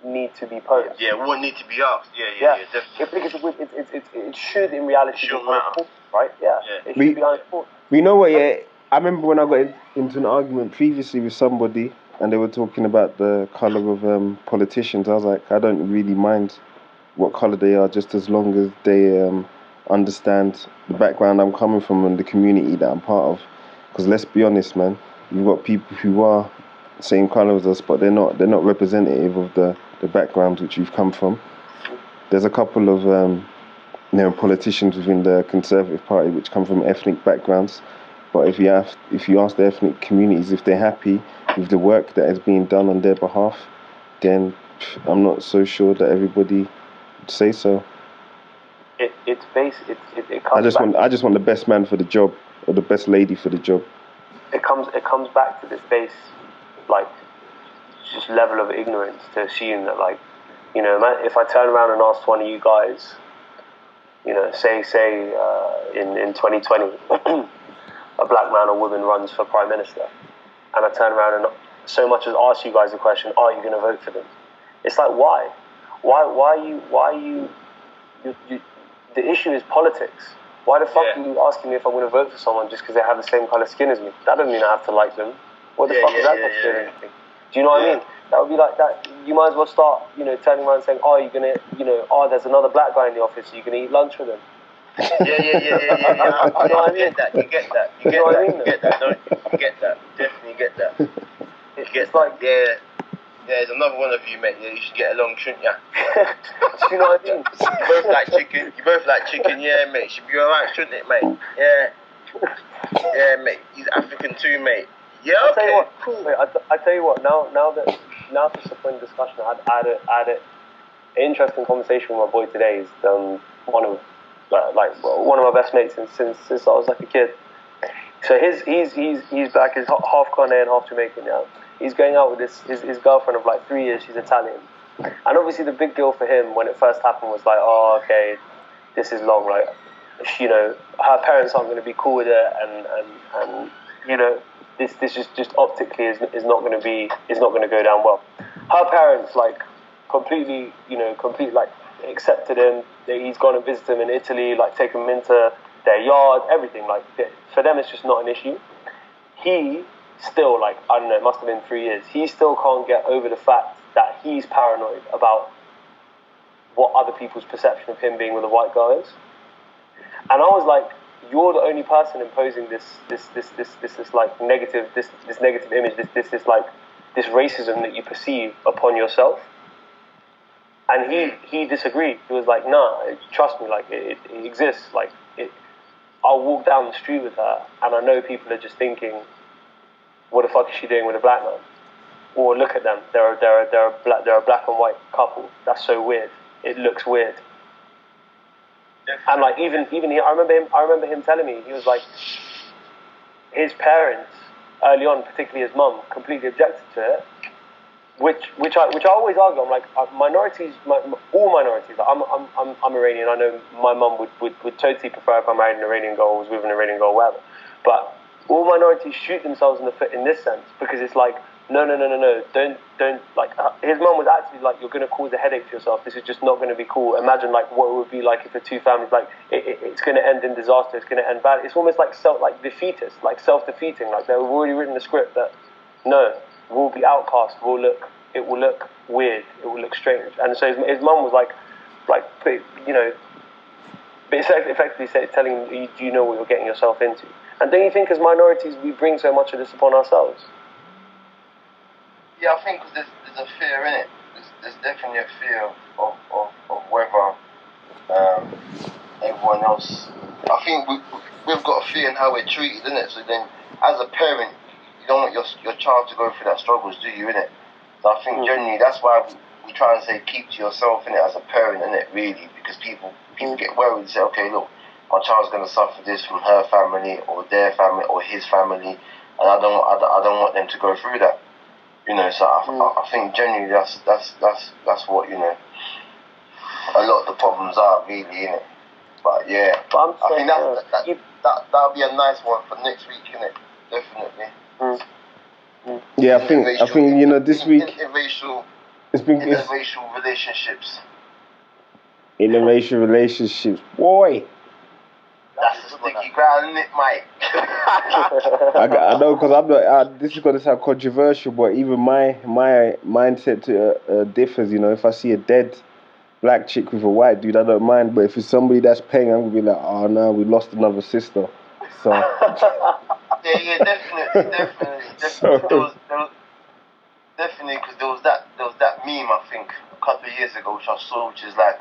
need to be posed. Yeah, it wouldn't need to be asked. Yeah, definitely. Because it should in reality be unimportant, right? Yeah. It should be unimportant. You know what? Yeah, I remember when I got into an argument previously with somebody, and they were talking about the colour of politicians. I was like, I don't really mind what colour they are, just as long as they understand the background I'm coming from and the community that I'm part of. Because let's be honest, man, you've got people who are same colour as us, but they're not representative of the backgrounds which we've come from. There's a couple of politicians within the Conservative Party which come from ethnic backgrounds, but if you ask the ethnic communities if they're happy with the work that is being done on their behalf, then I'm not so sure that everybody would say so. It comes I just want the best man for the job, or the best lady for the job. It comes back to this base, like, just level of ignorance to assume that, like, you know, if I turn around and ask one of you guys, you know, say in 2020, a black man or woman runs for prime minister, and I turn around and so much as ask you guys the question, are you going to vote for them? It's like, why are you the issue is politics. Why the fuck are you asking me if I'm going to vote for someone just because they have the same colour skin as me? That doesn't mean I have to like them. What the fuck is that got to do with anything? Do you know what I mean? That would be like that. You might as well start, you know, turning around and saying, oh, you're going to, you know, oh, there's another black guy in the office, so you're going to eat lunch with him. Yeah. You know what I mean? You get that. You get that, don't you? You get that. Definitely get that. It's like, there's another one of you, mate. Yeah, you should get along, shouldn't ya? Do you know what I mean? You both like chicken. Yeah, mate. Should be alright, shouldn't it, mate? Yeah, mate. He's African too, mate. Yeah, okay, cool. Wait, I tell you what. Now to support the discussion, I had an interesting conversation with my boy today. He's one of my best mates since I was like a kid. So he's black. He's half Ghanaian and half Jamaican. Yeah. He's going out with his girlfriend of like 3 years. She's Italian, and obviously the big deal for him when it first happened was like, oh, okay, this is long. Like, you know, her parents aren't going to be cool with it, and you know, this just optically is not going to go down well. Her parents like completely like accepted him. He's gone and visited him in Italy, like taken him into their yard, everything. Like, for them, it's just not an issue. He still, like, I don't know, it must have been 3 years. He still can't get over the fact that he's paranoid about what other people's perception of him being with a white girl is. And I was like, you're the only person imposing this like negative image, this racism that you perceive upon yourself. And he disagreed. He was like, nah, trust me, like, it exists. Like, I'll walk down the street with her, and I know people are just thinking, what the fuck is she doing with a black man? Or look at them, they're a black and white couple. That's so weird. It looks weird. And like even he, I remember him telling me, he was like, his parents early on, particularly his mum, completely objected to it. Which I always argue. I'm like, minorities, all minorities. Like, I'm Iranian. I know my mum would totally prefer if I married an Iranian girl or was with an Iranian girl, whatever. But all minorities shoot themselves in the foot in this sense, because it's like, no, don't, like, his mum was actually like, you're going to cause a headache for yourself. This is just not going to be cool. Imagine like what it would be like if the two families, like, it's going to end in disaster. It's going to end bad. It's almost like defeatist, like self-defeating. Like they've already written the script that no, we'll be outcast. It will look weird. It will look strange. And so his mum was like, you know, effectively telling him, do you know what you're getting yourself into? And don't you think as minorities we bring so much of this upon ourselves? Yeah, I think there's a fear in it. There's definitely a fear of whether everyone else. I think we've got a fear in how we're treated, innit? So then, as a parent, you don't want your child to go through that struggles, do you, innit? So I think generally that's why we try and say keep to yourself, innit, as a parent, innit, really, because people get worried and say, okay, look, my child's going to suffer this from her family or their family or his family, and I don't want them to go through that. You know, so I think generally that's what, you know, a lot of the problems are really, innit? But yeah, I think that'll be a nice one for next week, innit? Definitely. Yeah, I think you know, this week interracial relationships. Interracial relationships, boy. That's a sticky ground, isn't it, Mike? I know, because I'm not. This is gonna sound controversial, but even my mindset differs. You know, if I see a dead black chick with a white dude, I don't mind. But if it's somebody that's paying, I'm gonna be like, oh no, we lost another sister. So yeah, definitely. So, definitely, because there was that meme I think a couple of years ago which I saw, which is like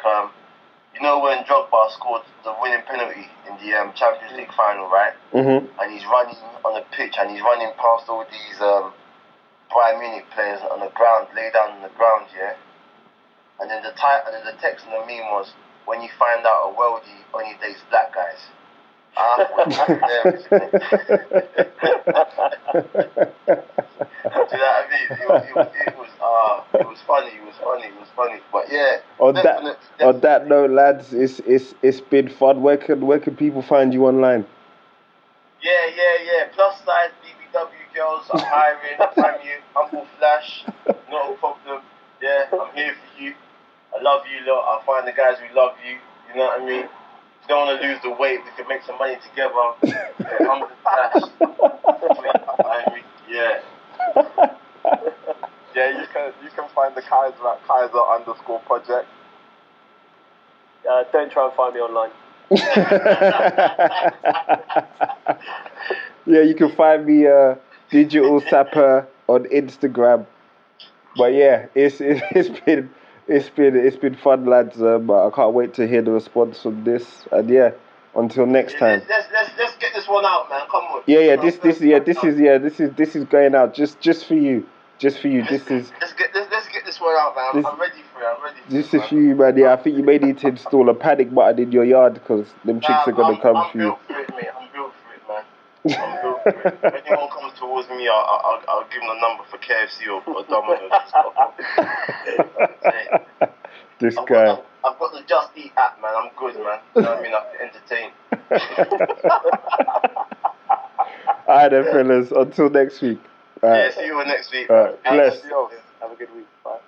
you know when Drogba scored the winning penalty in the Champions League final, right? Mm-hmm. And he's running on the pitch and he's running past all these Bayern Munich players on the ground, lay down on the ground, yeah. And then the text in the meme was, when you find out a worldie only dates black guys. I thought that was hilarious. Do you know what I mean? It was funny. But yeah. On that note, lads, it's been fun. Where can people find you online? Yeah. Plus size BBW girls, I'm hiring. I'm you. Humble Flash, not a problem. Yeah, I'm here for you. I love you lot. I find the guys who love you. You know what I mean? If you don't want to lose the weight, we can make some money together. Yeah, Humble Flash. Yeah. Yeah, you can find the Kaiser at Kaiser_project. Don't try and find me online. Yeah, you can find me Digital Sapper on Instagram. But yeah, it's been fun, lads. I can't wait to hear the response from this. And yeah, until next time. Let's get this one out, man. Come on. Yeah. This is going out just for you. Just for you. Let's get this one out, man. I'm ready for it. This is for you, man. Yeah, I think you may need to install a panic button in your yard because them chicks are gonna come for you. I'm built for it, mate. I'm built for it, man. I'm built for it. If anyone comes towards me, I'll give them a number for KFC or Domino's. This guy. I've got the Just Eat app, man. I'm good, man. You know what I mean? I can entertain. Alright then, fellas. Until next week. Yeah, see you all next week. Bless. Have a good week. Bye.